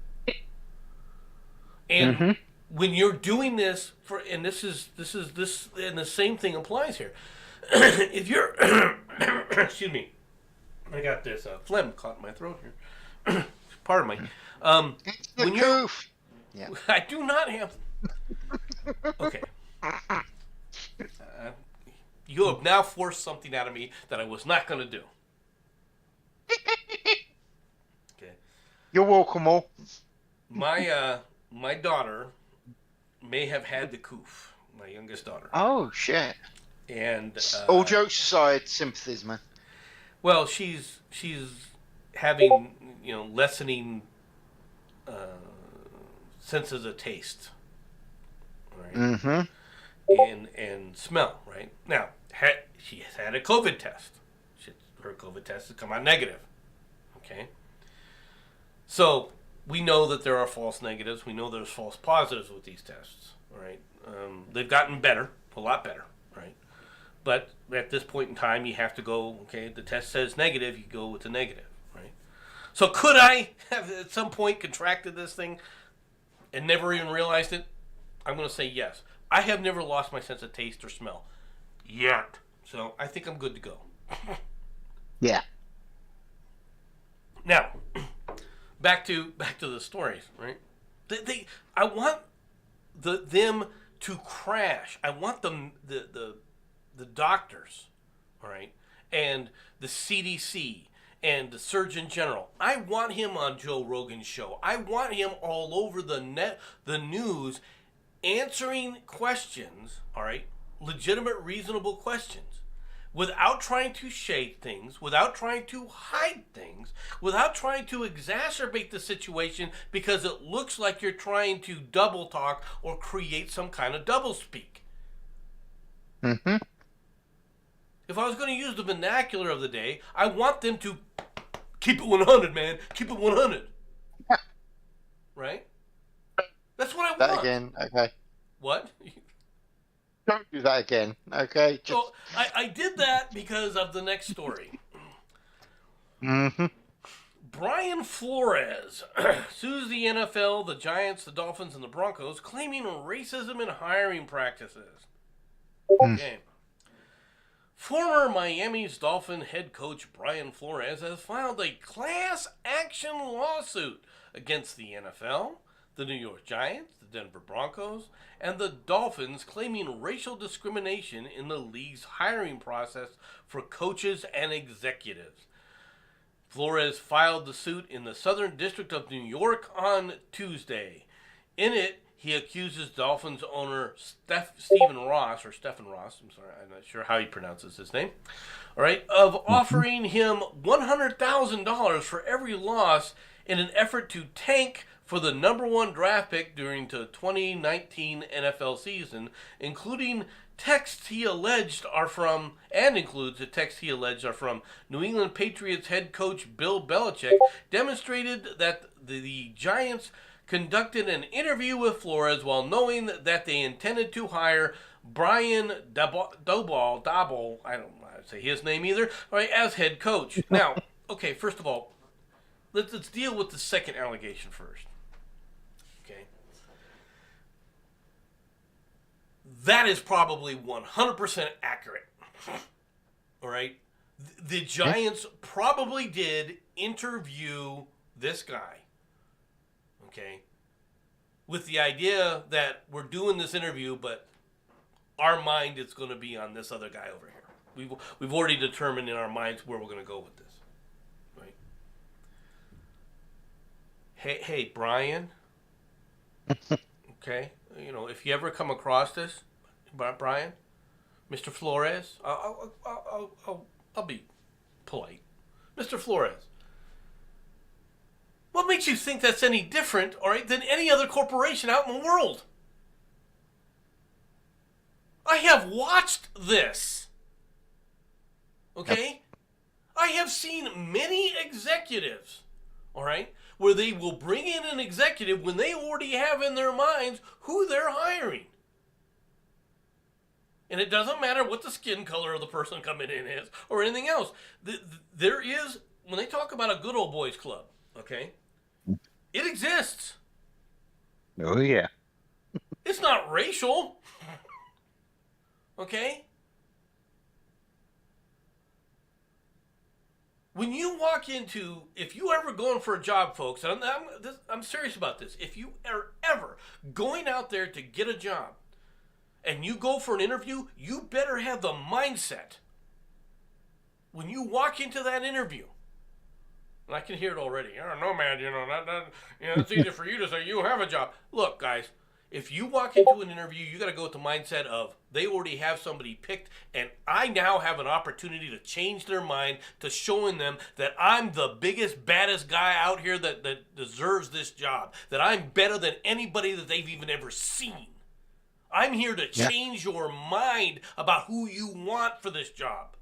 And when you're doing this and this, and the same thing applies here. If you're, excuse me, I got this phlegm caught in my throat here. Pardon me. When you, yeah, I do not have. Okay. You have now forced something out of me that I was not going to do. Okay. You're welcome, all. My daughter may have had the coof. My youngest daughter. Oh shit. And all jokes aside, sympathies, man. Well, she's having lessening senses of taste, right? Mm-hmm. And smell, right? Now she has had a COVID test. Her COVID test has come out negative. Okay. So we know that there are false negatives. We know there's false positives with these tests. All right. They've gotten better, a lot better, right? But at this point in time, you have to go, okay, the test says negative, you go with the negative, right? So could I have at some point contracted this thing and never even realized it? I'm going to say yes. I have never lost my sense of taste or smell yet. So I think I'm good to go. Yeah. Now, back to the stories, right? I want them to crash. I want them the doctors, all right, and the CDC and the Surgeon General. I want him on Joe Rogan's show. I want him all over the news, answering questions, all right, legitimate, reasonable questions, without trying to shade things, without trying to hide things, without trying to exacerbate the situation because it looks like you're trying to double talk or create some kind of double speak. Mm-hmm. If I was going to use the vernacular of the day, I want them to keep it 100, man. Keep it 100. Right? That's what I That want. again, okay. What? Don't do that again, okay? Just. So I did that because of the next story. Mm-hmm. Brian Flores sues the NFL, the Giants, the Dolphins, and the Broncos, claiming racism in hiring practices. Okay. Former Miami's Dolphin head coach Brian Flores has filed a class action lawsuit against the NFL, the New York Giants, the Denver Broncos, and the Dolphins, claiming racial discrimination in the league's hiring process for coaches and executives. Flores filed the suit in the Southern District of New York on Tuesday. In it, he accuses Dolphins owner Stephen Ross, I'm not sure how he pronounces his name, all right, of offering him $100,000 for every loss in an effort to tank for the number one draft pick during the 2019 NFL season, including texts he alleged are from, and includes the texts he alleged are from New England Patriots head coach Bill Belichick, demonstrated that the Giants conducted an interview with Flores while knowing that they intended to hire Brian Daboll, I don't know how to say his name either, right, as head coach. Now, okay, first of all, let's deal with the second allegation first. Okay. That is probably 100% accurate. All right? The Giants probably did interview this guy. Okay? With the idea that we're doing this interview, but our mind is going to be on this other guy over here. We've already determined in our minds where we're going to go with this. Right? Hey, Brian. Okay? You know, if you ever come across this, Brian, Mr. Flores, I'll be polite. Mr. Flores, what makes you think that's any different, all right, than any other corporation out in the world? I have watched this. Okay? Yep. I have seen many executives, all right, where they will bring in an executive when they already have in their minds who they're hiring. And it doesn't matter what the skin color of the person coming in is or anything else. There is, when they talk about a good old boys club, okay, it exists. Oh, yeah. It's not racial. Okay? When you walk into, if you ever going for a job, folks, and I'm serious about this, if you are ever going out there to get a job and you go for an interview, you better have the mindset when you walk into that interview. And I can hear it already. Oh, Nomad, it's easy for you to say you have a job. Look, guys, if you walk into an interview, you got to go with the mindset of they already have somebody picked, and I now have an opportunity to change their mind, to showing them that I'm the biggest, baddest guy out here that deserves this job, that I'm better than anybody that they've even ever seen. I'm here to change your mind about who you want for this job.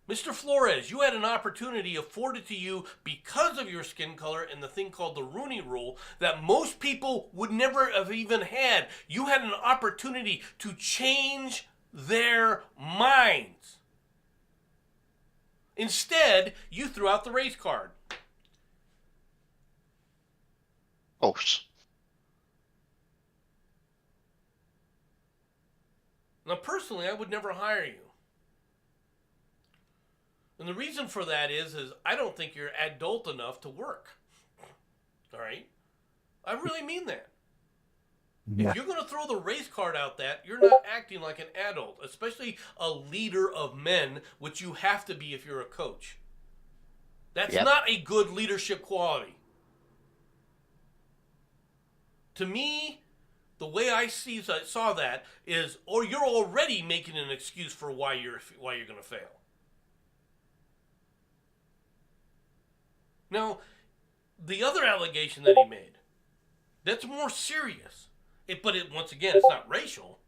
Mr. Flores, you had an opportunity afforded to you because of your skin color and the thing called the Rooney Rule that most people would never have even had. You had an opportunity to change their minds. Instead, you threw out the race card. Oh. Now, personally, I would never hire you. And the reason for that is I don't think you're adult enough to work. All right? I really mean that. Yeah. If you're going to throw the race card out that, you're not acting like an adult, especially a leader of men, which you have to be if you're a coach. That's not a good leadership quality. To me, The way I saw that is, or you're already making an excuse for why you're going to fail. Now, the other allegation that he made, that's more serious. Once again, it's not racial.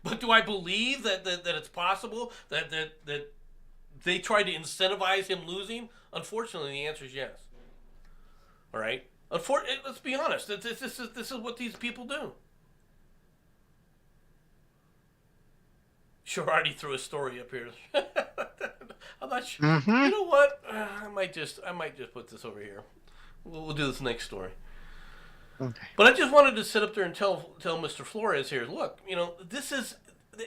But do I believe that it's possible that they tried to incentivize him losing? Unfortunately, the answer is yes. All right. Let's be honest. This is what these people do. Sure, I already threw a story up here. I'm not sure. Mm-hmm. You know what? I might just put this over here. We'll do this next story. Okay. But I just wanted to sit up there and tell Mr. Flores here, look, this is,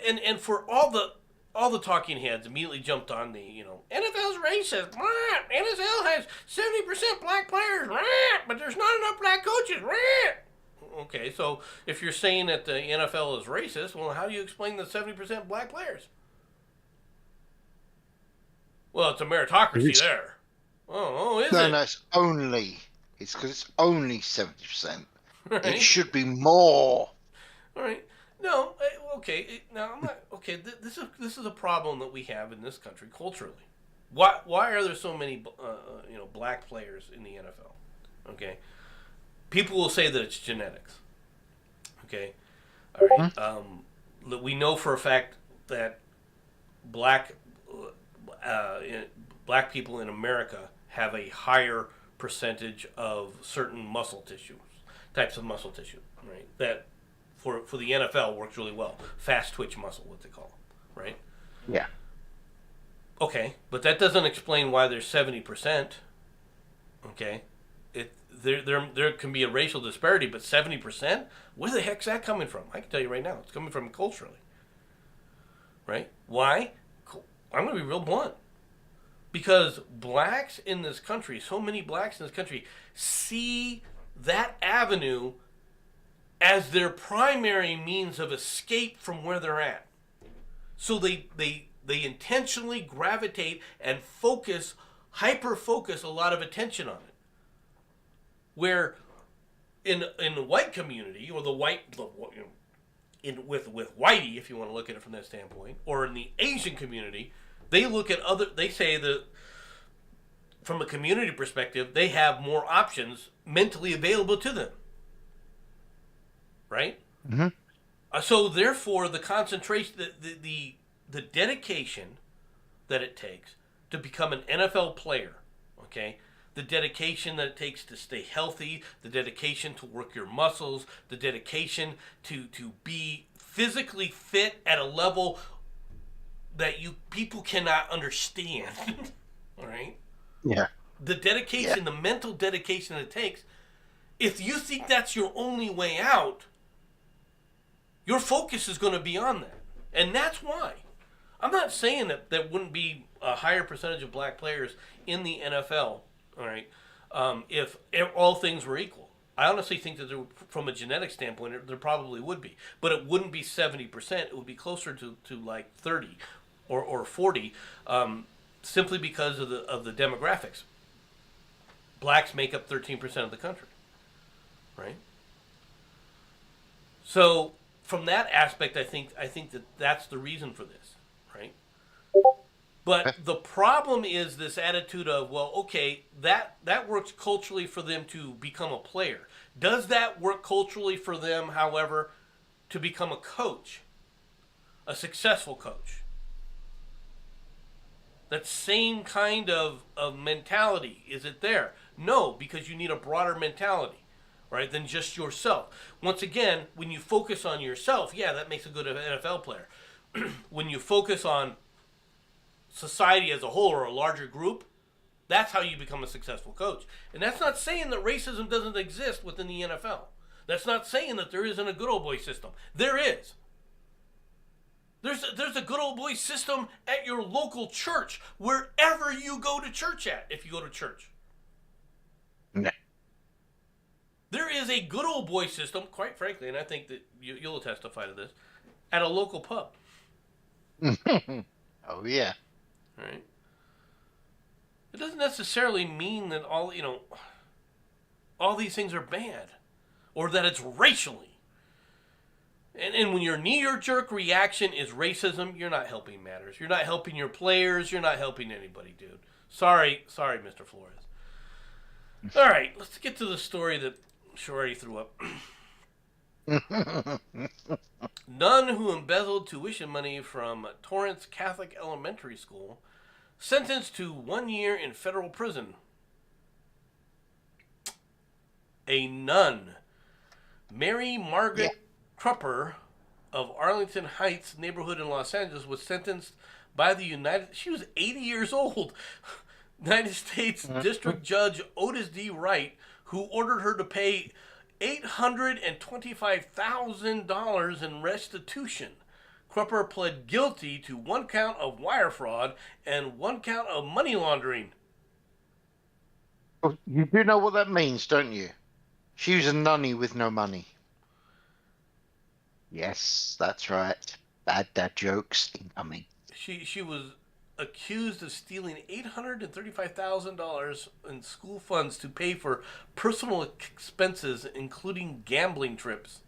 and for all the talking heads immediately jumped on the, NFL's racist. NFL has 70% black players, but there's not enough black coaches. Okay, so if you're saying that the NFL is racist, well, how do you explain the 70% black players? Well, it's a meritocracy there. Oh, is it? No, it's because it's only 70%. Right. It should be more. All right. No, okay. Now I'm not okay. This is a problem that we have in this country culturally. Why are there so many black players in the NFL? Okay, people will say that it's genetics. Okay, all right. We know for a fact that black people in America have a higher percentage of certain types of muscle tissue, right? That for the NFL works really well. Fast twitch muscle, what they call it, right? Yeah. Okay, but that doesn't explain why there's 70%. Okay, there can be a racial disparity, but 70%? Where the heck's that coming from? I can tell you right now, it's coming from culturally, right? Why? I'm going to be real blunt. Because blacks in this country, so many blacks in this country, see that avenue as their primary means of escape from where they're at. So they intentionally gravitate and hyper-focus a lot of attention on it. Where in the white community, or with whitey, if you want to look at it from that standpoint, or in the Asian community, they say that from a community perspective, they have more options mentally available to them. Right? Mm-hmm. So therefore, the concentration, the dedication that it takes to become an NFL player, okay? The dedication that it takes to stay healthy, the dedication to work your muscles, the dedication to be physically fit at a level that people cannot understand. All right? Yeah. The dedication, the mental dedication that it takes, if you think that's your only way out, your focus is going to be on that. And that's why. I'm not saying that there wouldn't be a higher percentage of black players in the NFL, all right, if all things were equal. I honestly think that from a genetic standpoint, there probably would be. But it wouldn't be 70%. It would be closer to like 30 or 40, simply because of the demographics. Blacks make up 13% of the country, right? So from that aspect, I think that that's the reason for this, right? But the problem is this attitude of, well, okay, that works culturally for them to become a player. Does that work culturally for them, however, to become a coach, a successful coach? That same kind of mentality, is it there? No, because you need a broader mentality, right, than just yourself. Once again, when you focus on yourself, yeah, that makes a good NFL player. When you focus on society as a whole or a larger group, that's how you become a successful coach. And that's not saying that racism doesn't exist within the NFL. That's not saying that there isn't a good old boy system. There is. There's a good old boy system at your local church, wherever you go to church at, if you go to church. Yeah. There is a good old boy system, quite frankly, and I think that you'll testify to this, at a local pub. Oh, yeah. Right? It doesn't necessarily mean that all these things are bad, or that it's racially. And when your knee-jerk reaction is racism, you're not helping matters. You're not helping your players. You're not helping anybody, dude. Sorry, Mr. Flores. All right, let's get to the story that Shorty threw up. Nun who embezzled tuition money from Torrance Catholic Elementary School sentenced to 1 year in federal prison. A nun, Mary Margaret Crupper of Arlington Heights neighborhood in Los Angeles, was sentenced by she was 80 years old. United States District Judge Otis D. Wright, who ordered her to pay $825,000 in restitution. Crupper pled guilty to 1 count of wire fraud and 1 count of money laundering. You do know what that means, don't you? She was a nunny with no money. Yes, that's right. Bad dad jokes incoming. She was accused of stealing $835,000 in school funds to pay for personal expenses, including gambling trips.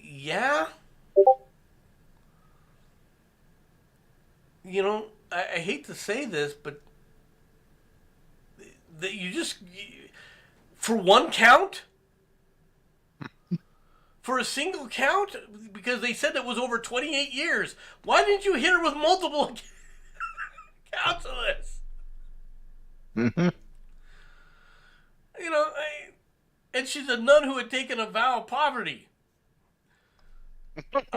Yeah? You know, I hate to say this, but that for 1 count? For a single count? Because they said it was over 28 years. Why didn't you hit her with multiple counts of this? Mm-hmm. You know, and she's a nun who had taken a vow of poverty.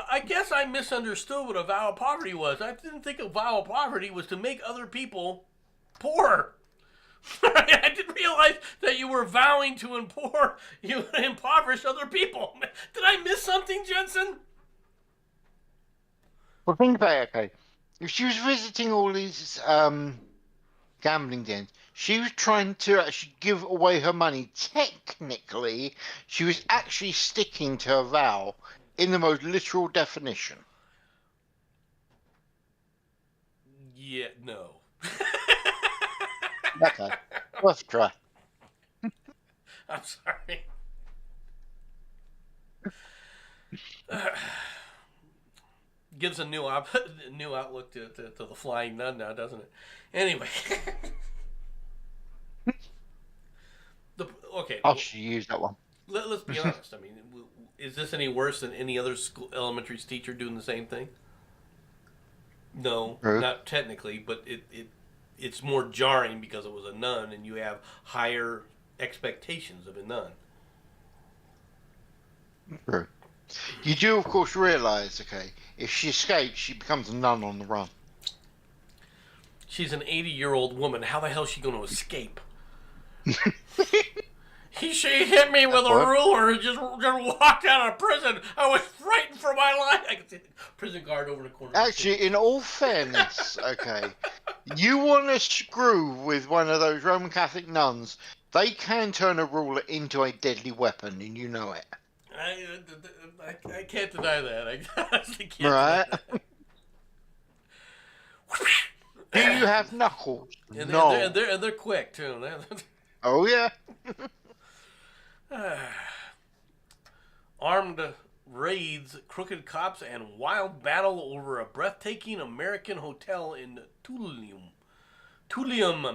I guess I misunderstood what a vow of poverty was. I didn't think a vow of poverty was to make other people poor. I didn't realize that you were vowing to impoverish other people. Did I miss something, Jenson? Well, think about it, okay. If she was visiting all these gambling dens, she was trying to actually give away her money. Technically, she was actually sticking to her vow in the most literal definition. Yeah, no. Okay, worth a try. I'm sorry. Gives a new outlook to the flying nun now, doesn't it? Anyway. Okay. I should use that one. Let's be honest. I mean, is this any worse than any other elementary teacher doing the same thing? No, not technically, but it's more jarring because it was a nun and you have higher expectations of a nun. True. You do, of course, realise, okay, if she escapes, she becomes a nun on the run. She's an 80-year-old woman. How the hell is she going to escape? She hit me with a ruler and just walked out of prison. I was frightened for my life. I could see the prison guard over the corner. Actually, in all fairness, okay, you want to screw with one of those Roman Catholic nuns, they can turn a ruler into a deadly weapon, and you know it. I can't deny that. I honestly can't deny that. Do you have knuckles? And no. They're quick, too. Oh, yeah. Armed raids, crooked cops, and wild battle over a breathtaking American hotel in Tulum,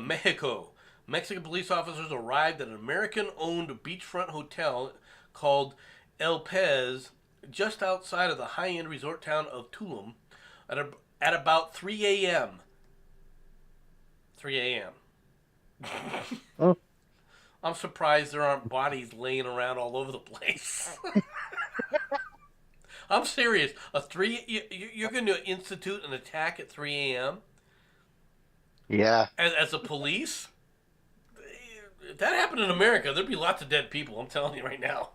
Mexico. Mexican police officers arrived at an American-owned beachfront hotel called El Pez, just outside of the high-end resort town of Tulum, at about 3 a.m. 3 a.m. Oh. I'm surprised there aren't bodies laying around all over the place. I'm serious. You're going to institute an attack at 3 a.m.? Yeah. As a police? If that happened in America, there'd be lots of dead people, I'm telling you right now.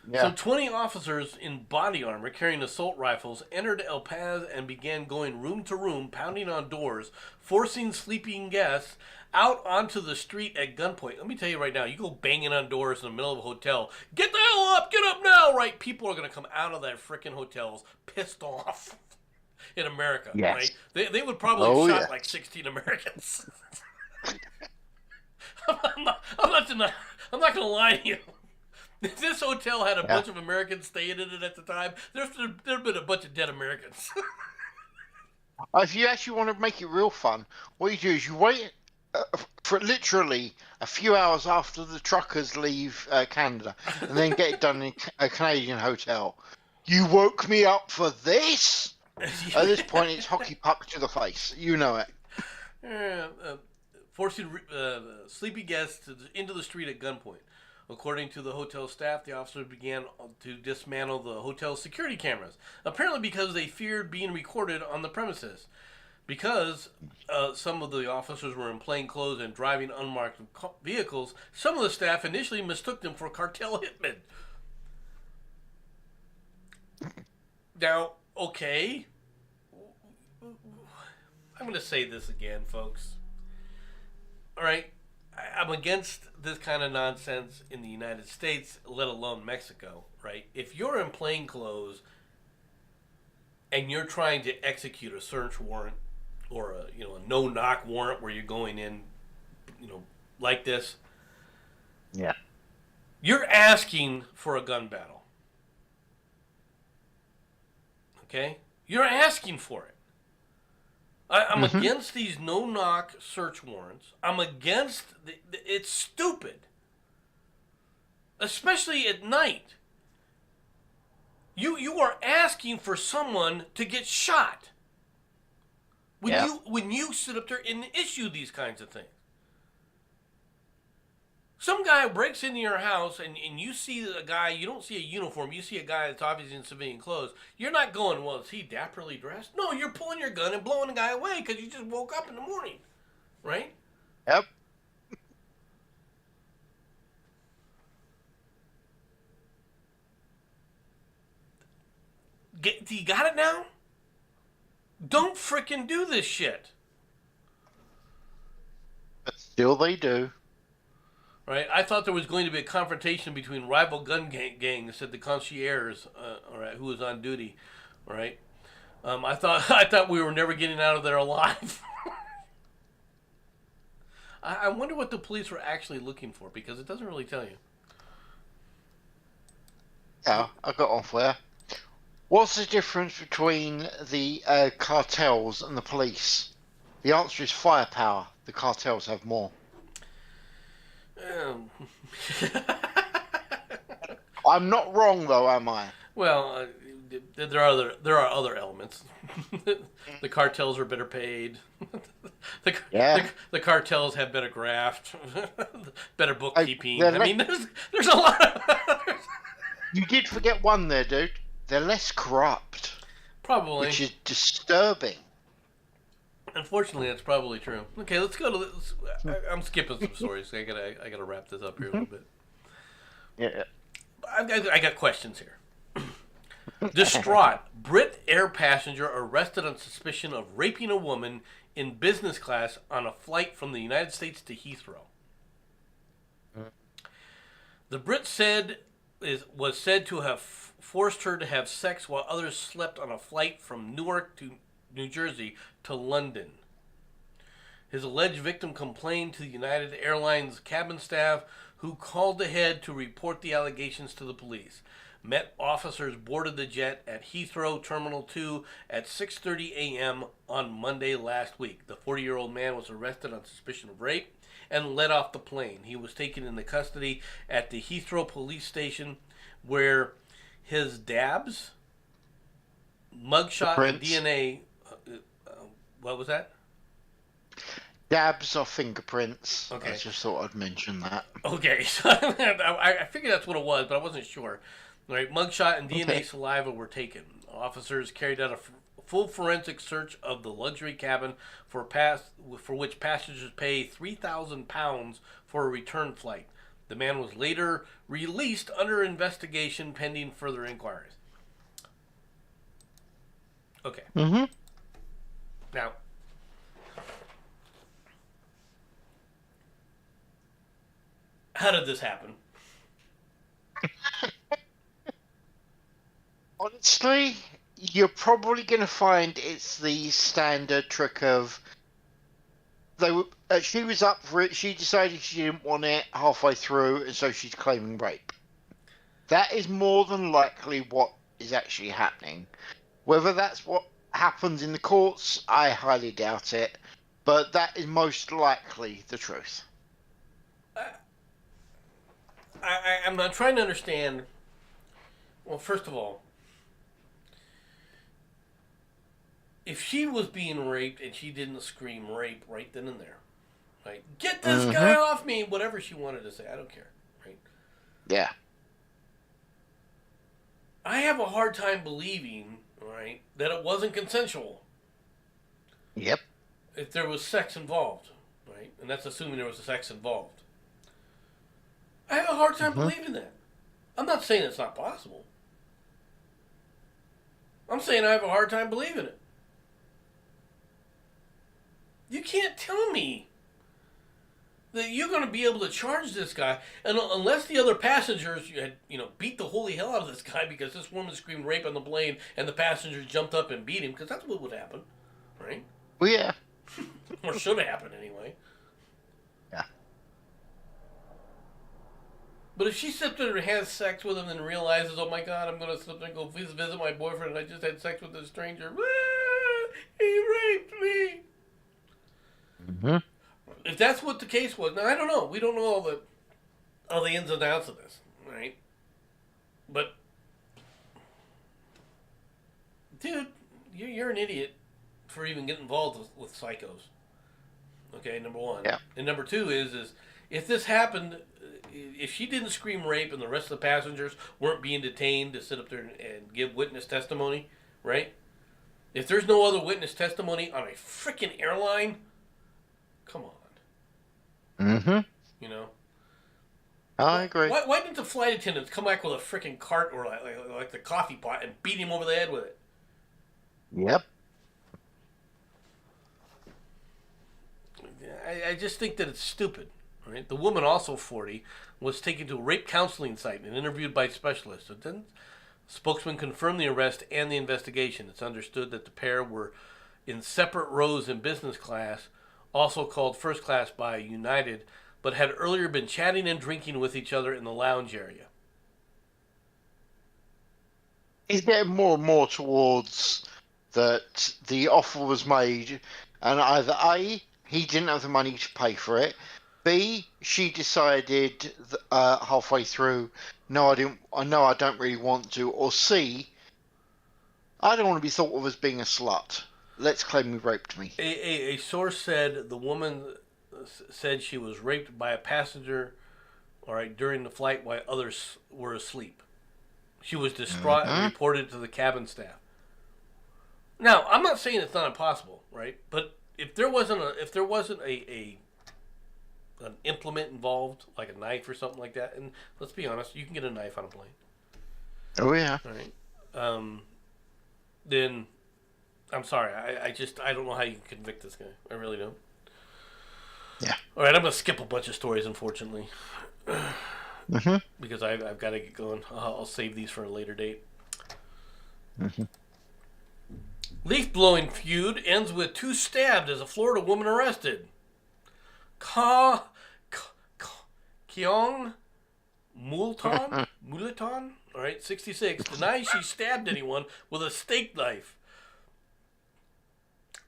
Yeah. So 20 officers in body armor carrying assault rifles entered El Paz and began going room to room, pounding on doors, forcing sleeping guests out onto the street at gunpoint. Let me tell you right now, you go banging on doors in the middle of a hotel, get the hell up, get up now, right? People are going to come out of their freaking hotels pissed off in America, yes. Right? They would probably have shot like 16 Americans. I'm I'm not gonna lie to you. If this hotel had a Yeah. bunch of Americans staying in it at the time, there'd been a bunch of dead Americans. If you actually want to make it real fun, what you do is you wait for literally a few hours after the truckers leave Canada, and then get it done in a Canadian hotel. You woke me up for this? At this point, it's hockey puck to the face. You know it. Forcing sleepy guests into the street at gunpoint. According to the hotel staff, the officers began to dismantle the hotel's security cameras, apparently because they feared being recorded on the premises. Because some of the officers were in plain clothes and driving unmarked vehicles, some of the staff initially mistook them for cartel hitmen. Now, okay, I'm going to say this again, folks. All right, I'm against this kind of nonsense in the United States, let alone Mexico, right? If you're in plain clothes and you're trying to execute a search warrant or a no-knock warrant where you're going in, like this, Yeah. you're asking for a gun battle. Okay? You're asking for it. I'm against these no-knock search warrants. I'm against it's stupid, especially at night. You are asking for someone to get shot when you sit up there and issue these kinds of things. Some guy breaks into your house and you see a guy, you don't see a uniform, you see a guy that's obviously in civilian clothes. You're not going, well, is he dapperly dressed? No, you're pulling your gun and blowing the guy away because you just woke up in the morning, right? Yep. Do you got it now? Don't frickin' do this shit. But still they do. Right, I thought there was going to be a confrontation between rival gun gangs, said the concierge, all right, who was on duty. All right, I thought we were never getting out of there alive. I wonder what the police were actually looking for because it doesn't really tell you. Yeah, I got on for you. What's the difference between the cartels and the police? The answer is firepower. The cartels have more. I'm not wrong though, am I? Well, there are other elements. The cartels are better paid. The cartels have better graft, better bookkeeping. I mean, there's a lot of. You did forget one there, dude. They're less corrupt. Probably. Which is disturbing. Unfortunately, that's probably true. Okay, let's go to this. I'm skipping some stories. I gotta wrap this up here a little bit. Yeah. I got questions here. Distraught, Brit air passenger arrested on suspicion of raping a woman in business class on a flight from the United States to Heathrow. The Brit was said to have forced her to have sex while others slept on a flight from Newark to New Jersey to London. His alleged victim complained to the United Airlines cabin staff, who called ahead to report the allegations to the police. Met officers boarded the jet at Heathrow Terminal 2 at 6:30 a.m. on Monday last week. The 40-year-old man was arrested on suspicion of rape and led off the plane. He was taken into custody at the Heathrow police station, where his dabs, mugshot, and DNA. What was that? Dabs or fingerprints. Okay. I just thought I'd mention that. Okay, so I figured that's what it was, but I wasn't sure. All right, mugshot and DNA saliva were taken. Officers carried out a full forensic search of the luxury cabin for which passengers pay £3,000 for a return flight. The man was later released under investigation pending further inquiries. Okay. Mm-hmm. Now, how did this happen? Honestly, you're probably going to find it's the standard trick of She was up for it. She decided she didn't want it halfway through, and so she's claiming rape. That is more than likely what is actually happening. Whether that's what happens in the courts, I highly doubt it. But that is most likely the truth. I'm not trying to understand. Well, first of all, if she was being raped and she didn't scream rape right then and there, right? Get this guy off me! Whatever she wanted to say, I don't care, right? Yeah. I have a hard time believing, right, that it wasn't consensual. Yep. If there was sex involved, right? And that's assuming there was sex involved. I have a hard time believing that. I'm not saying it's not possible. I'm saying I have a hard time believing it. You can't tell me that you're going to be able to charge this guy, and unless the other passengers had, beat the holy hell out of this guy because this woman screamed rape on the plane, and the passengers jumped up and beat him, because that's what would happen, right? Well, yeah. Or should have happened anyway. Yeah. But if she sits there and has sex with him and realizes, oh my God, I'm going to slip and go visit my boyfriend and I just had sex with a stranger. He raped me. If that's what the case was, now I don't know. We don't know all the ins and outs of this, right? But, dude, you're an idiot for even getting involved with psychos. Okay, number one. Yeah. And number two is if this happened, if she didn't scream rape and the rest of the passengers weren't being detained to sit up there and give witness testimony, right? If there's no other witness testimony on a freaking airline, come on. I agree. Why didn't the flight attendants come back with a freaking cart or like the coffee pot and beat him over the head with it? Yep. I just think that it's stupid. Right? The woman, also 40, was taken to a rape counseling site and interviewed by specialists. The spokesman confirmed the arrest and the investigation. It's understood that the pair were in separate rows in business class, also called first class by United, but had earlier been chatting and drinking with each other in the lounge area. It's getting more and more towards that the offer was made, and either A, he didn't have the money to pay for it, B, she decided halfway through, no, I don't really want to, or C, I don't want to be thought of as being a slut. Let's claim he raped me. A source said the woman said she was raped by a passenger, all right, during the flight while others were asleep. She was distraught and reported to the cabin staff. Now, I'm not saying it's not impossible, right? But if there wasn't an implement involved, like a knife or something like that, and let's be honest, you can get a knife on a plane. Oh yeah. All right. Then I'm sorry. I don't know how you can convict this guy. I really don't. Yeah. All right, I'm gonna skip a bunch of stories, unfortunately, because I've got to get going. I'll save these for a later date. Leaf blowing feud ends with 2 stabbed as a Florida woman arrested. Keong Mulaton, all right, 66, denies she stabbed anyone with a steak knife.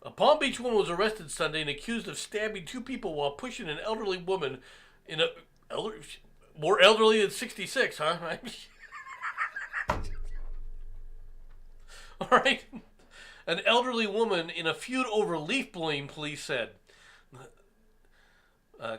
A Palm Beach woman was arrested Sunday and accused of stabbing 2 people while pushing an elderly woman in more elderly than 66, huh? All right. An elderly woman in a feud over leaf blowing, police said.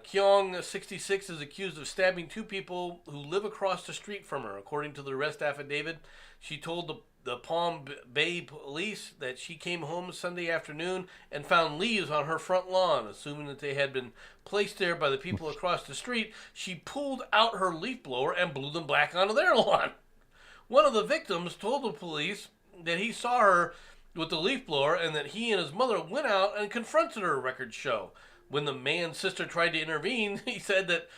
Keong, 66, is accused of stabbing 2 people who live across the street from her. According to the arrest affidavit, she told the Palm Bay police that she came home Sunday afternoon and found leaves on her front lawn. Assuming that they had been placed there by the people across the street, she pulled out her leaf blower and blew them back onto their lawn. One of the victims told the police that he saw her with the leaf blower and that he and his mother went out and confronted her, records show. When the man's sister tried to intervene, he said that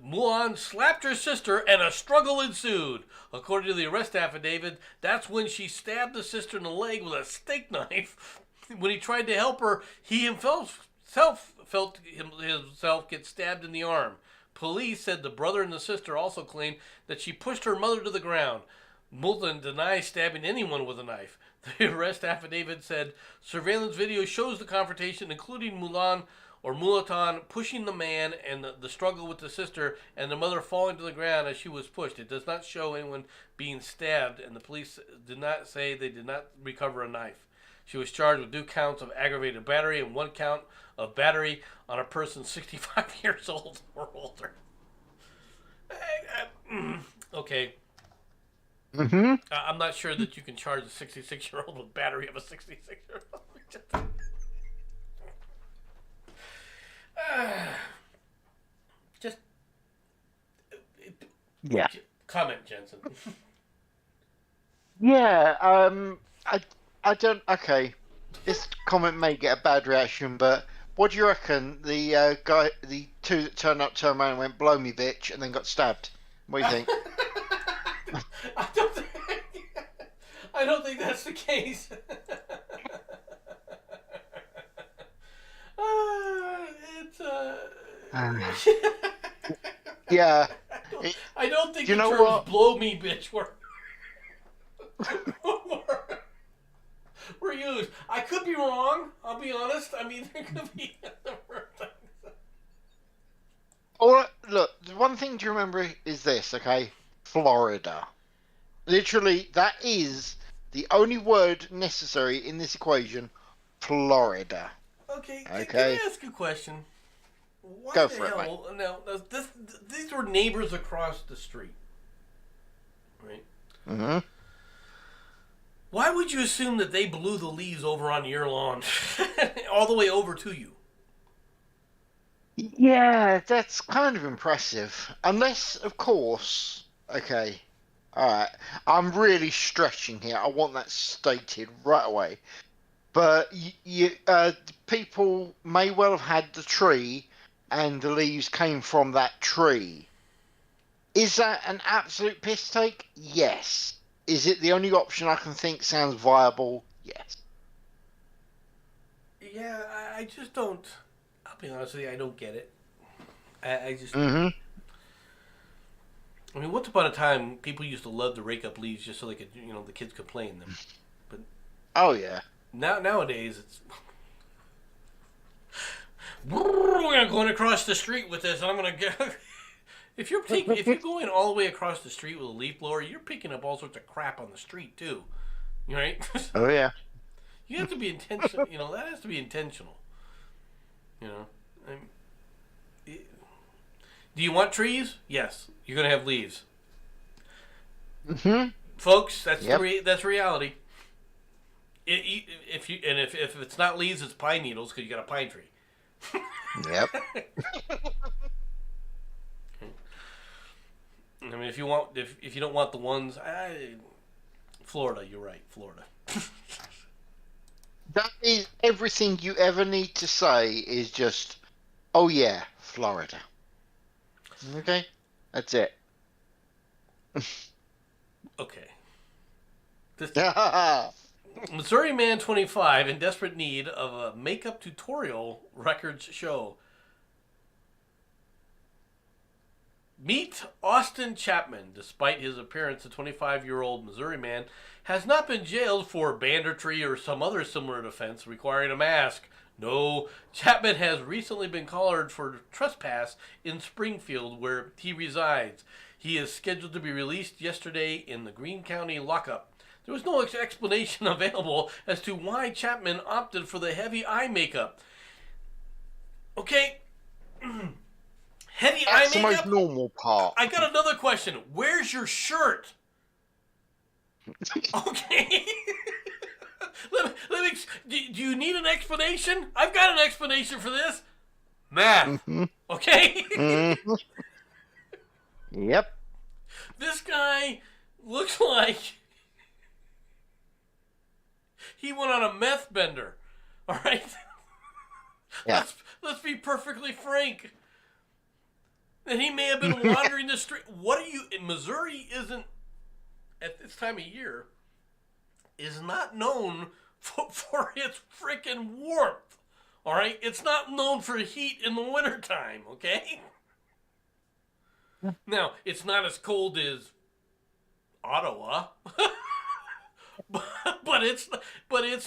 Mulan slapped her sister and a struggle ensued. According to the arrest affidavit, that's when she stabbed the sister in the leg with a steak knife. When he tried to help her, he himself himself felt himself get stabbed in the arm. Police said the brother and the sister also claimed that she pushed her mother to the ground. Moulton denies stabbing anyone with a knife. The arrest affidavit said surveillance video shows the confrontation, including Mulaton pushing the man and the struggle with the sister and the mother falling to the ground as she was pushed. It does not show anyone being stabbed, and the police did not say they did not recover a knife. She was charged with 2 counts of aggravated battery and 1 count of battery on a person 65 years old or older. Okay. Mm-hmm. I'm not sure that you can charge a 66-year-old with battery of a 66-year-old. Just Yeah. comment, Jenson. Yeah. I don't. Okay. This comment may get a bad reaction, but what do you reckon? The the 2 that turned around and went, "Blow me, bitch," and then got stabbed. What do you think? I don't think that's the case. Yeah. I don't think You the know terms what? "blow me, bitch" were used. I could be wrong. I'll be honest. I mean, there could be other things. Or look, the one thing to remember is this, okay? Florida. Literally, that is the only word necessary in this equation. Florida. Okay. Okay. Can I ask a question? Why Go the for it, mate. hell? Now, these were neighbors across the street, right? Mm-hmm. Why would you assume that they blew the leaves over on your lawn, all the way over to you? Yeah, that's kind of impressive. Unless, of course, okay. Alright, I'm really stretching here. I want that stated right away. But people may well have had the tree and the leaves came from that tree. Is that an absolute piss take? Yes. Is it the only option I can think sounds viable? Yes. Yeah, I just don't. I'll be honest with you, I don't get it. I just. Mm-hmm. I mean, once upon a time, people used to love to rake up leaves just so they could, the kids could play in them. But Oh, yeah. nowadays, it's. We're going across the street with this, and I'm gonna go. If you're going all the way across the street with a leaf blower, you're picking up all sorts of crap on the street too. Right? Oh, yeah. You have to be intentional. That has to be intentional. Do you want trees? Yes. You're gonna have leaves. Mm-hmm. Folks, that's Yep. that's reality. If it's not leaves, it's pine needles because you got a pine tree. Yep. I mean, if you don't want the ones, Florida, you're right, Florida. That is everything you ever need to say is just, oh yeah, Florida. Okay? That's it. Okay. Yeah. Missouri man 25 in desperate need of a makeup tutorial, records show. Meet Austin Chapman. Despite his appearance, the 25-year-old Missouri man has not been jailed for banditry or some other similar offense requiring a mask. No, Chapman has recently been collared for trespass in Springfield, where he resides. He is scheduled to be released yesterday in the Greene County lockup. There was no explanation available as to why Chapman opted for the heavy eye makeup. Okay. Heavy That's eye the makeup? most normal part. I got another question. Where's your shirt? Okay. Do you need an explanation? I've got an explanation for this. Math. Mm-hmm. Okay? Mm-hmm. Yep. This guy looks like he went on a meth bender. All right? Yeah. Let's be perfectly frank. And he may have been wandering the street. In Missouri isn't, at this time of year, is not known for its freaking warmth. All right? It's not known for heat in the wintertime, okay? Now, it's not as cold as Ottawa, but it's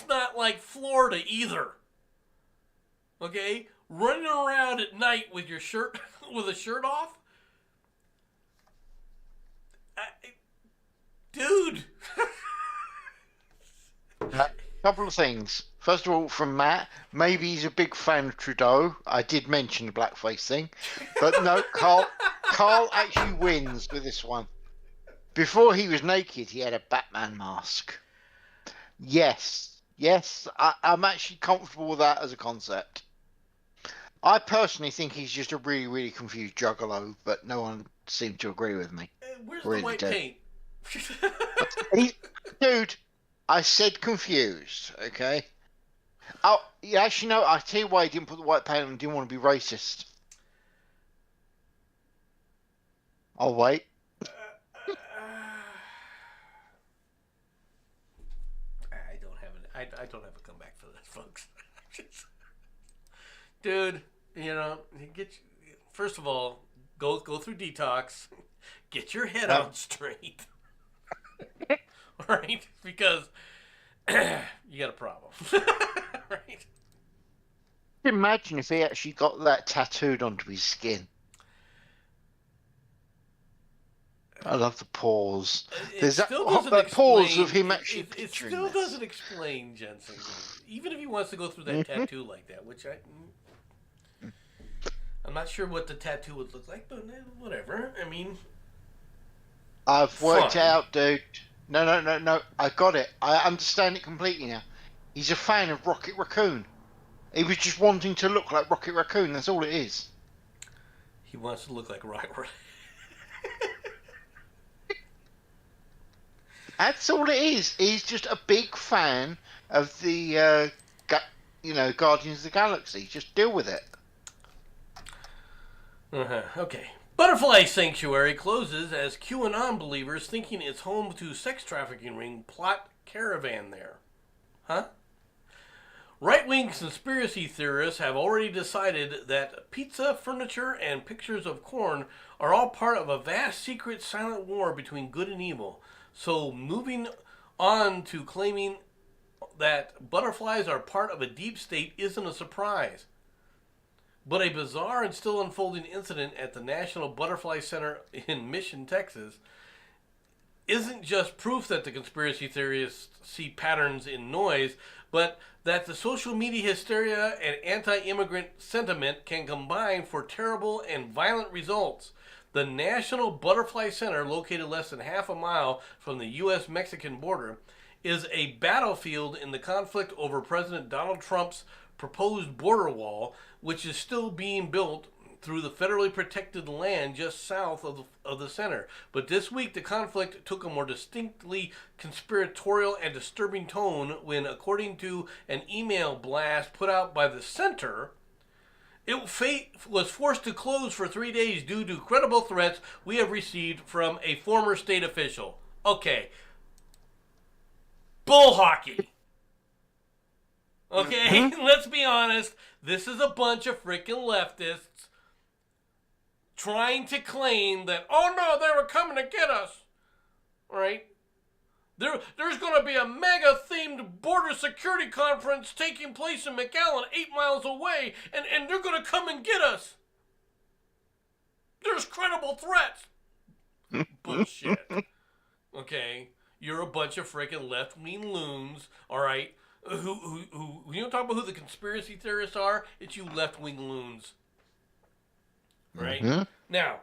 not like Florida either. Okay? Running around at night with your shirt with a shirt off? Dude. Couple of things. First of all, from Matt, maybe he's a big fan of Trudeau. I did mention the blackface thing, but no, Carl actually wins with this one. Before he was naked, he had a Batman mask. Yes, I'm actually comfortable with that as a concept. I personally think he's just a really, really confused juggalo, but no one seemed to agree with me. Where's Really the white did. paint? Dude, I said confused, okay? Oh, yeah, actually, no, I tell you why he didn't put the white paint on. He didn't want to be racist. I'll wait. I don't have a comeback for this, folks. Dude, first of all, go through detox, get your head on straight. All right, because you got a problem. Right? Imagine if he actually got that tattooed onto his skin. I love the pause. There's that pause of him actually it picturing still this. doesn't explain Jenson. Even if he wants to go through that tattoo like that, which I'm not sure what the tattoo would look like, but whatever. I mean, I've worked it out, dude. No. I got it. I understand it completely now. He's a fan of Rocket Raccoon. He was just wanting to look like Rocket Raccoon. That's all it is. He wants to look like Rocket. That's all it is. He's just a big fan of the, Guardians of the Galaxy. Just deal with it. Okay. Butterfly Sanctuary closes as QAnon believers thinking it's home to sex trafficking ring plot caravan there. Huh? Right-wing conspiracy theorists have already decided that pizza, furniture, and pictures of corn are all part of a vast secret silent war between good and evil. So moving on to claiming that butterflies are part of a deep state isn't a surprise. But a bizarre and still unfolding incident at the National Butterfly Center in Mission, Texas, isn't just proof that the conspiracy theorists see patterns in noise, but that the social media hysteria and anti-immigrant sentiment can combine for terrible and violent results. The National Butterfly Center, located less than half a mile from the U.S.-Mexican border, is a battlefield in the conflict over President Donald Trump's proposed border wall, which is still being built through the federally protected land just south of the center. But this week, the conflict took a more distinctly conspiratorial and disturbing tone when, according to an email blast put out by the center, it was forced to close for 3 days due to credible threats we have received from a former state official. Okay. Bull hockey. Okay, let's be honest. This is a bunch of freaking leftists trying to claim that, oh no, they were coming to get us. Right? There's going to be a mega themed border security conference taking place in McAllen 8 miles away, and they're going to come and get us. There's credible threats. Bullshit. Okay? You're a bunch of freaking left-wing loons, all right? Who you don't talk about who the conspiracy theorists are? It's you left-wing loons. Right? Mm-hmm. Now,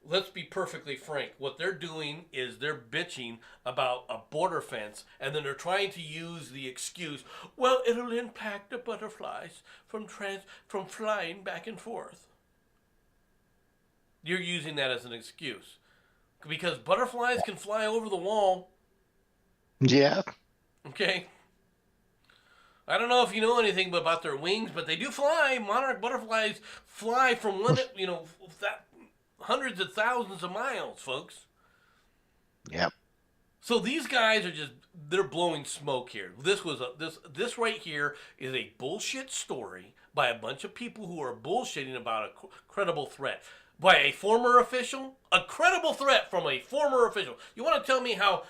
let's be perfectly frank. What they're doing is they're bitching about a border fence, and then they're trying to use the excuse, well, it'll impact the butterflies from flying back and forth. You're using that as an excuse. Because butterflies can fly over the wall. Yeah. Okay? I don't know if you know anything about their wings, but they do fly. Monarch butterflies fly from hundreds of thousands of miles, folks. Yep. So these guys are they're blowing smoke here. This right here is a bullshit story by a bunch of people who are bullshitting about a credible threat by a former official. A credible threat from a former official. You want to tell me how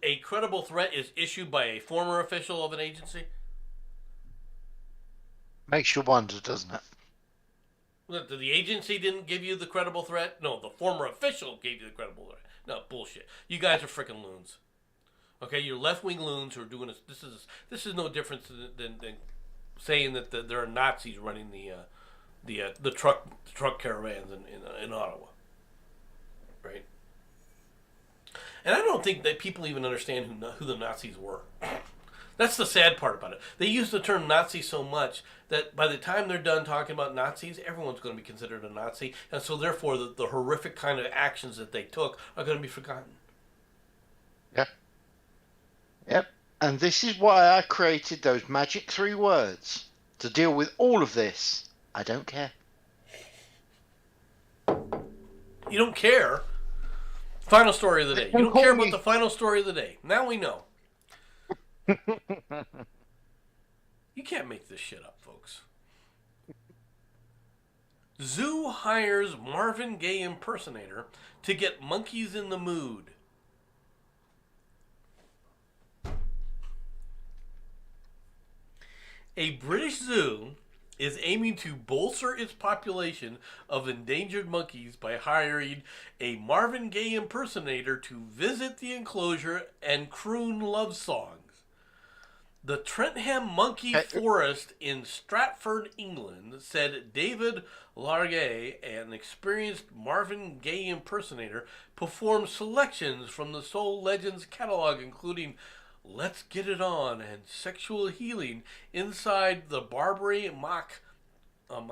a credible threat is issued by a former official of an agency? Makes you wonder, doesn't it? The agency didn't give you the credible threat? No, the former official gave you the credible threat. No, bullshit. You guys are freaking loons. Okay, you're left-wing loons who are doing this. This is no different than saying that there are Nazis running the truck caravans in Ottawa, right? And I don't think that people even understand who the Nazis were. That's the sad part about it. They use the term Nazi so much that by the time they're done talking about Nazis, everyone's going to be considered a Nazi, and so therefore the horrific kind of actions that they took are going to be forgotten. Yeah. Yep. And this is why I created those magic 3 words to deal with all of this. I don't care. You don't care. Final story of the day. You don't care about the final story of the day. Now we know. You can't make this shit up, folks. Zoo hires Marvin Gaye impersonator to get monkeys in the mood. A British zoo is aiming to bolster its population of endangered monkeys by hiring a Marvin Gaye impersonator to visit the enclosure and croon love songs. The Trentham Monkey Forest in Stratford, England, said David Largay, an experienced Marvin Gaye impersonator, performed selections from the Soul Legends catalog, including Let's Get It On and Sexual Healing inside the Barbary macaque. How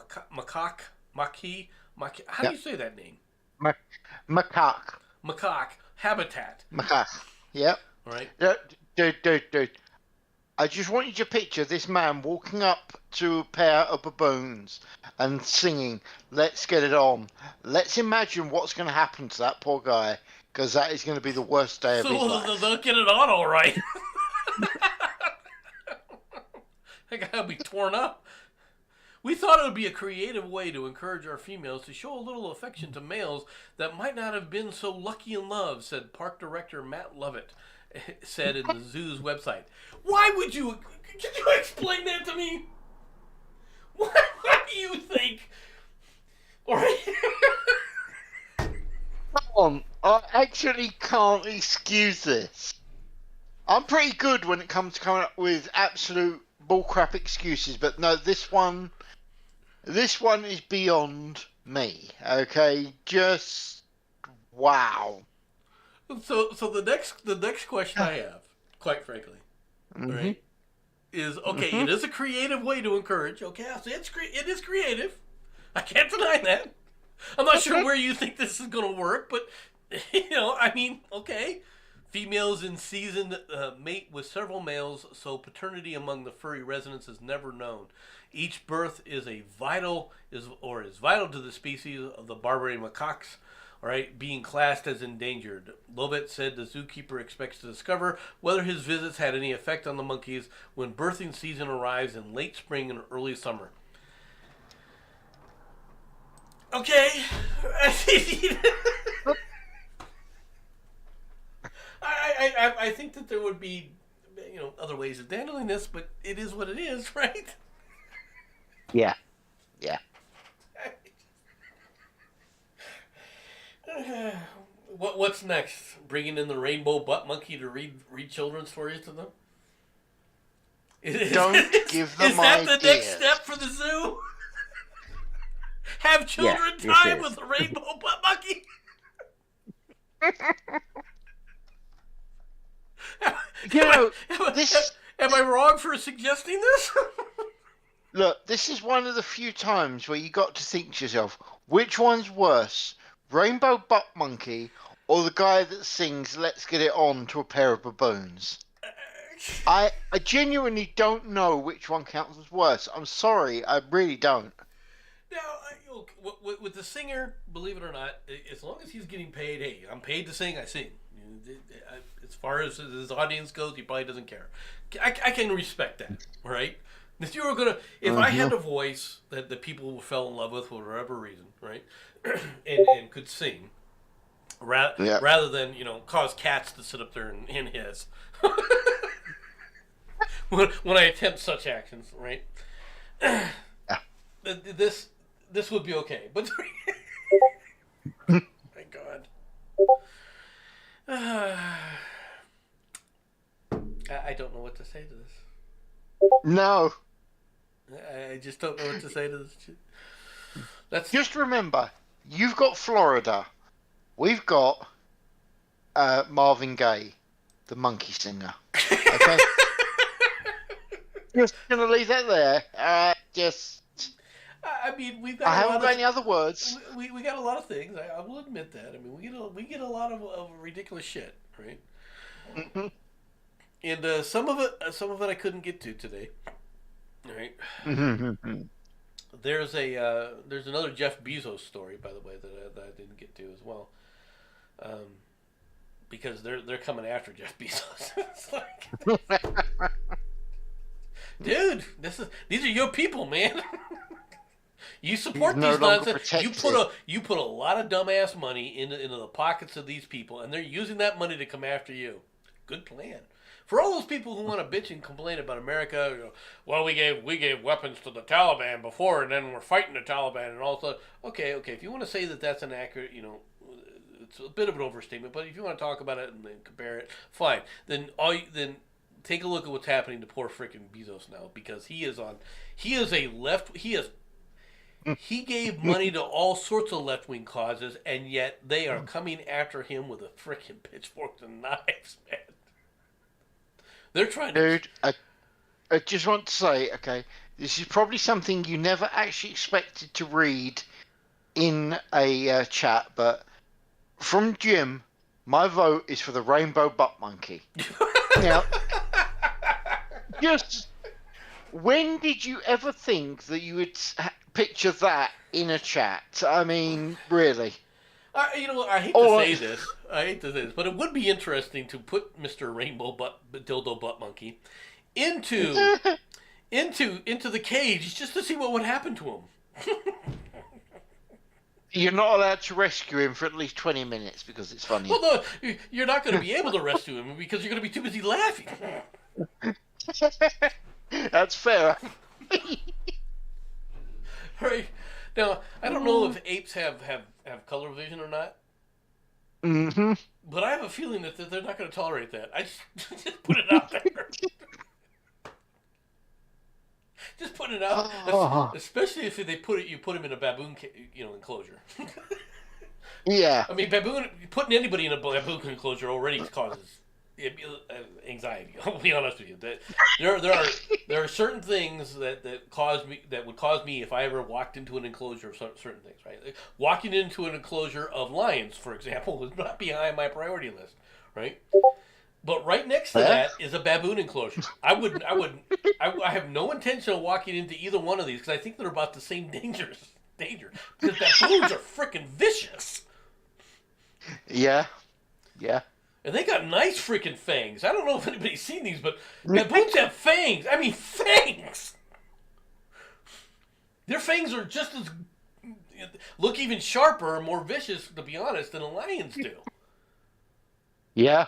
do you say that name? Macaque. Macaque habitat. Macaque. Yep. Right. Dude. I just want you to picture this man walking up to a pair of baboons and singing, Let's Get It On. Let's imagine what's going to happen to that poor guy, because that is going to be the worst day of his life. They'll get it on all right. That guy will be torn up. We thought it would be a creative way to encourage our females to show a little affection to males that might not have been so lucky in love, said Park Director Matt Lovett, said in the zoo's website. Why would you... Can you explain that to me? Why do you think... Alright. Come on, I actually can't excuse this. I'm pretty good when it comes to coming up with absolute bullcrap excuses, but no, this one is beyond me. Okay, just wow. So the next question I have, quite frankly, right, is okay. It is a creative way to encourage. Okay, I'll say it is creative. I can't deny that. I'm not sure where you think this is going to work, but I mean, okay. Females in season mate with several males, so paternity among the furry residents is never known. Each birth is vital to the species of the Barbary macaques. All right, being classed as endangered. Lovett said the zookeeper expects to discover whether his visits had any effect on the monkeys when birthing season arrives in late spring and early summer. Okay. I think that there would be, other ways of handling this, but it is what it is, right? Yeah. What's next? Bringing in the rainbow butt monkey to read children's stories to them? Don't give them Is that ideas. the next step for the zoo? Have children time with a rainbow butt monkey? Am I wrong for suggesting this? Look, this is one of the few times where you got to think to yourself, which one's worse, Rainbow Butt Monkey or the guy that sings Let's Get It On to a pair of baboons? I genuinely don't know which one counts as worse. I'm sorry, I really don't. Now, with the singer, believe it or not, as long as he's getting paid, hey, I'm paid to sing, I sing. As far as his audience goes, he probably doesn't care. I can respect that, right? If you were gonna, if I Hmm. had a voice that the people fell in love with for whatever reason, right, and could sing, Yeah. rather than cause cats to sit up there and hiss when I attempt such actions, right? Yeah. This this would be okay, but my God, I don't know what to say to this. No. I just don't know what to say to this. That's Just remember, you've got Florida. We've got Marvin Gaye, the monkey singer. Okay. Just gonna leave that there. Just. I mean, we've got I a haven't lot got of any other words. we got a lot of things. I will admit that. I mean, we get a lot of ridiculous shit, right? Hmm. And some of it I couldn't get to today. All right. Hmm. There's another Jeff Bezos story, by the way, that I didn't get to as well, because they're coming after Jeff Bezos. It's like, dude, these are your people, man. You He's support no these longer nonsense. protected. You put a lot of dumbass money into the pockets of these people, and they're using that money to come after you. Good plan. For all those people who want to bitch and complain about America, well, we gave weapons to the Taliban before, and then we're fighting the Taliban, and all that. Okay. If you want to say that that's an accurate, it's a bit of an overstatement. But if you want to talk about it and then compare it, fine. Then take a look at what's happening to poor freaking Bezos now, because he is on. He is a left. He gave money to all sorts of left wing causes, and yet they are coming after him with a freaking pitchforks and knives, man. They're trying to. Dude, I just want to say, okay, this is probably something you never actually expected to read in a chat, but from Jim, my vote is for the rainbow butt monkey. Now, just when did you ever think that you would picture that in a chat? I mean, really? I hate to Or say this. I hate to say this, but it would be interesting to put Mister Rainbow Butt Dildo Butt Monkey into into the cage just to see what would happen to him. you're not allowed to rescue him for at least 20 minutes because it's funny. Well, no, you're not going to be able to rescue him because you're going to be too busy laughing. That's fair. Right now, I don't know if apes have color vision or not, Hmm. but I have a feeling that they're not going to tolerate that. I just put it out there. Just put it out, Oh, especially if you put him in a baboon, enclosure. yeah. I mean, baboon putting anybody in a baboon enclosure already causes anxiety. I'll be honest with you. That there are certain things that would cause me if I ever walked into an enclosure of certain things. Right, like walking into an enclosure of lions, for example, would not be high on my priority list. Right. But right next to Yeah. that is a baboon enclosure. I have no intention of walking into either one of these because I think they're about the same danger. Because baboons are freaking vicious. Yeah. Yeah. And they got nice freaking fangs. I don't know if anybody's seen these, but baboons have fangs. I mean, fangs! Their fangs are just as. Look even sharper or more vicious, to be honest, than a lion's do. Yeah.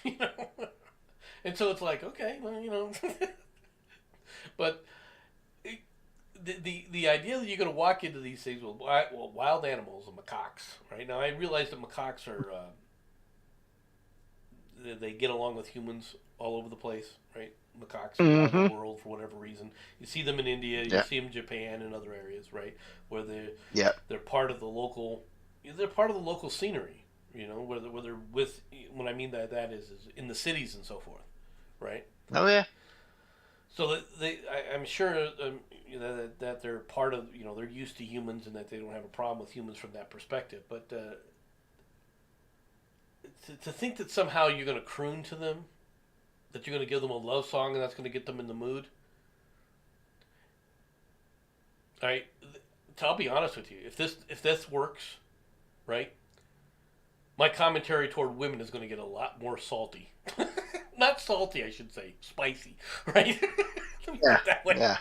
You know? And so it's like, okay, well, but the idea that you're going to walk into these things with wild animals and macaques, right? Now, I realize that macaques are. They get along with humans all over the place, right? Macaques are around Hmm. the world for whatever reason. You see them in India, you Yeah. see them in Japan and other areas, right? Where Yeah. they're part of the local. They're part of the local scenery, whether with when I mean that is in the cities and so forth, right? Oh, yeah. So I'm sure that they're part of, they're used to humans and that they don't have a problem with humans from that perspective. But to think that somehow you're going to croon to them, that you're going to give them a love song and that's going to get them in the mood. All right, I'll be honest with you. If this works, right? my commentary toward women is going to get a lot more salty. Not salty, I should say, spicy, right? Let me put Yeah, it that way. yeah.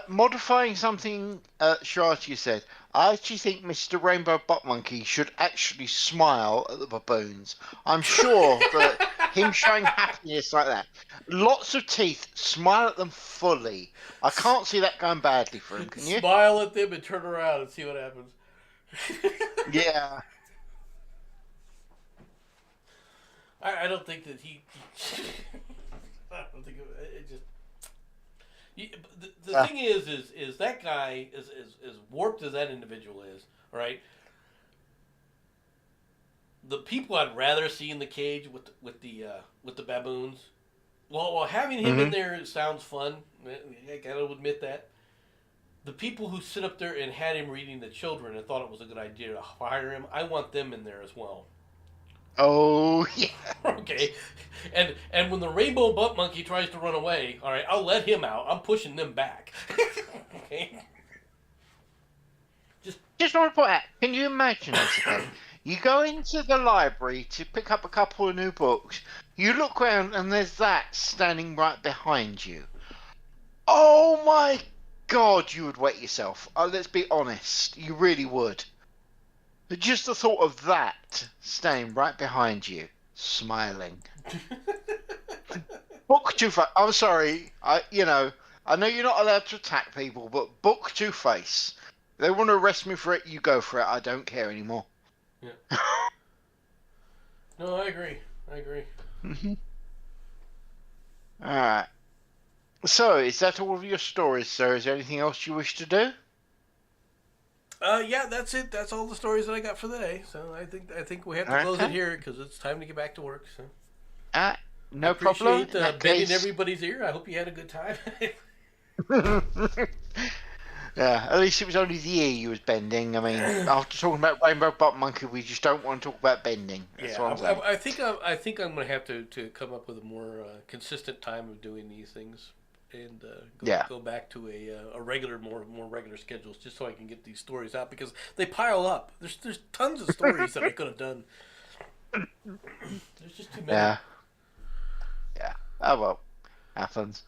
Modifying something Sharky said, I actually think Mr. Rainbow Butt Monkey should actually smile at the baboons. I'm sure that him showing happiness like that, lots of teeth, smile at them fully. I can't see that going badly for him, can you? Smile at them and turn around and see what happens. Yeah. I don't think that he I don't think it just. The thing is that guy is as warped as that individual is. All right, the people I'd rather see in the cage with the baboons. Well, while having him in Hmm. there sounds fun, I gotta admit that. The people who sit up there and had him reading the children and thought it was a good idea to hire him, I want them in there as well. Oh, yeah. Okay, and when the rainbow butt monkey tries to run away, all right, I'll let him out. I'm pushing them back. Okay, just Just want to point out, can you imagine this again? You go into the library to pick up a couple of new books, you look around and there's that standing right behind you. Oh my God, you would wet yourself. Let's be honest, you really would. But just the thought of that standing right behind you, smiling. Book two face. I'm sorry. I know you're not allowed to attack people, but book two face. They want to arrest me for it. You go for it. I don't care anymore. yeah. No, I agree. I agree. All right. So, is that all of your stories, sir? Is there anything else you wish to do? Yeah, that's it. That's all the stories that I got for the day. So I think we have to close it Okay. here because it's time to get back to work. So Uh, I no problem. appreciate In that bending case. everybody's ear. I hope you had a good time. Yeah, at least it was only the ear you was bending. I mean, after talking about Rainbow Butt Monkey, we just don't want to talk about bending. That's Yeah, what I'm saying. I think I'm gonna have to come up with a more consistent time of doing these things and Yeah. go back to a regular more regular schedules just so I can get these stories out because they pile up. There's tons of stories that I could have done. There's just too many. Yeah. Yeah. Oh well. Happens.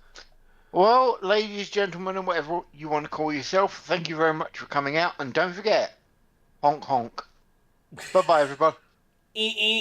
Well, ladies, gentlemen, and whatever you want to call yourself, thank you very much for coming out. And don't forget, honk honk. Bye bye, everybody. Eh, eh.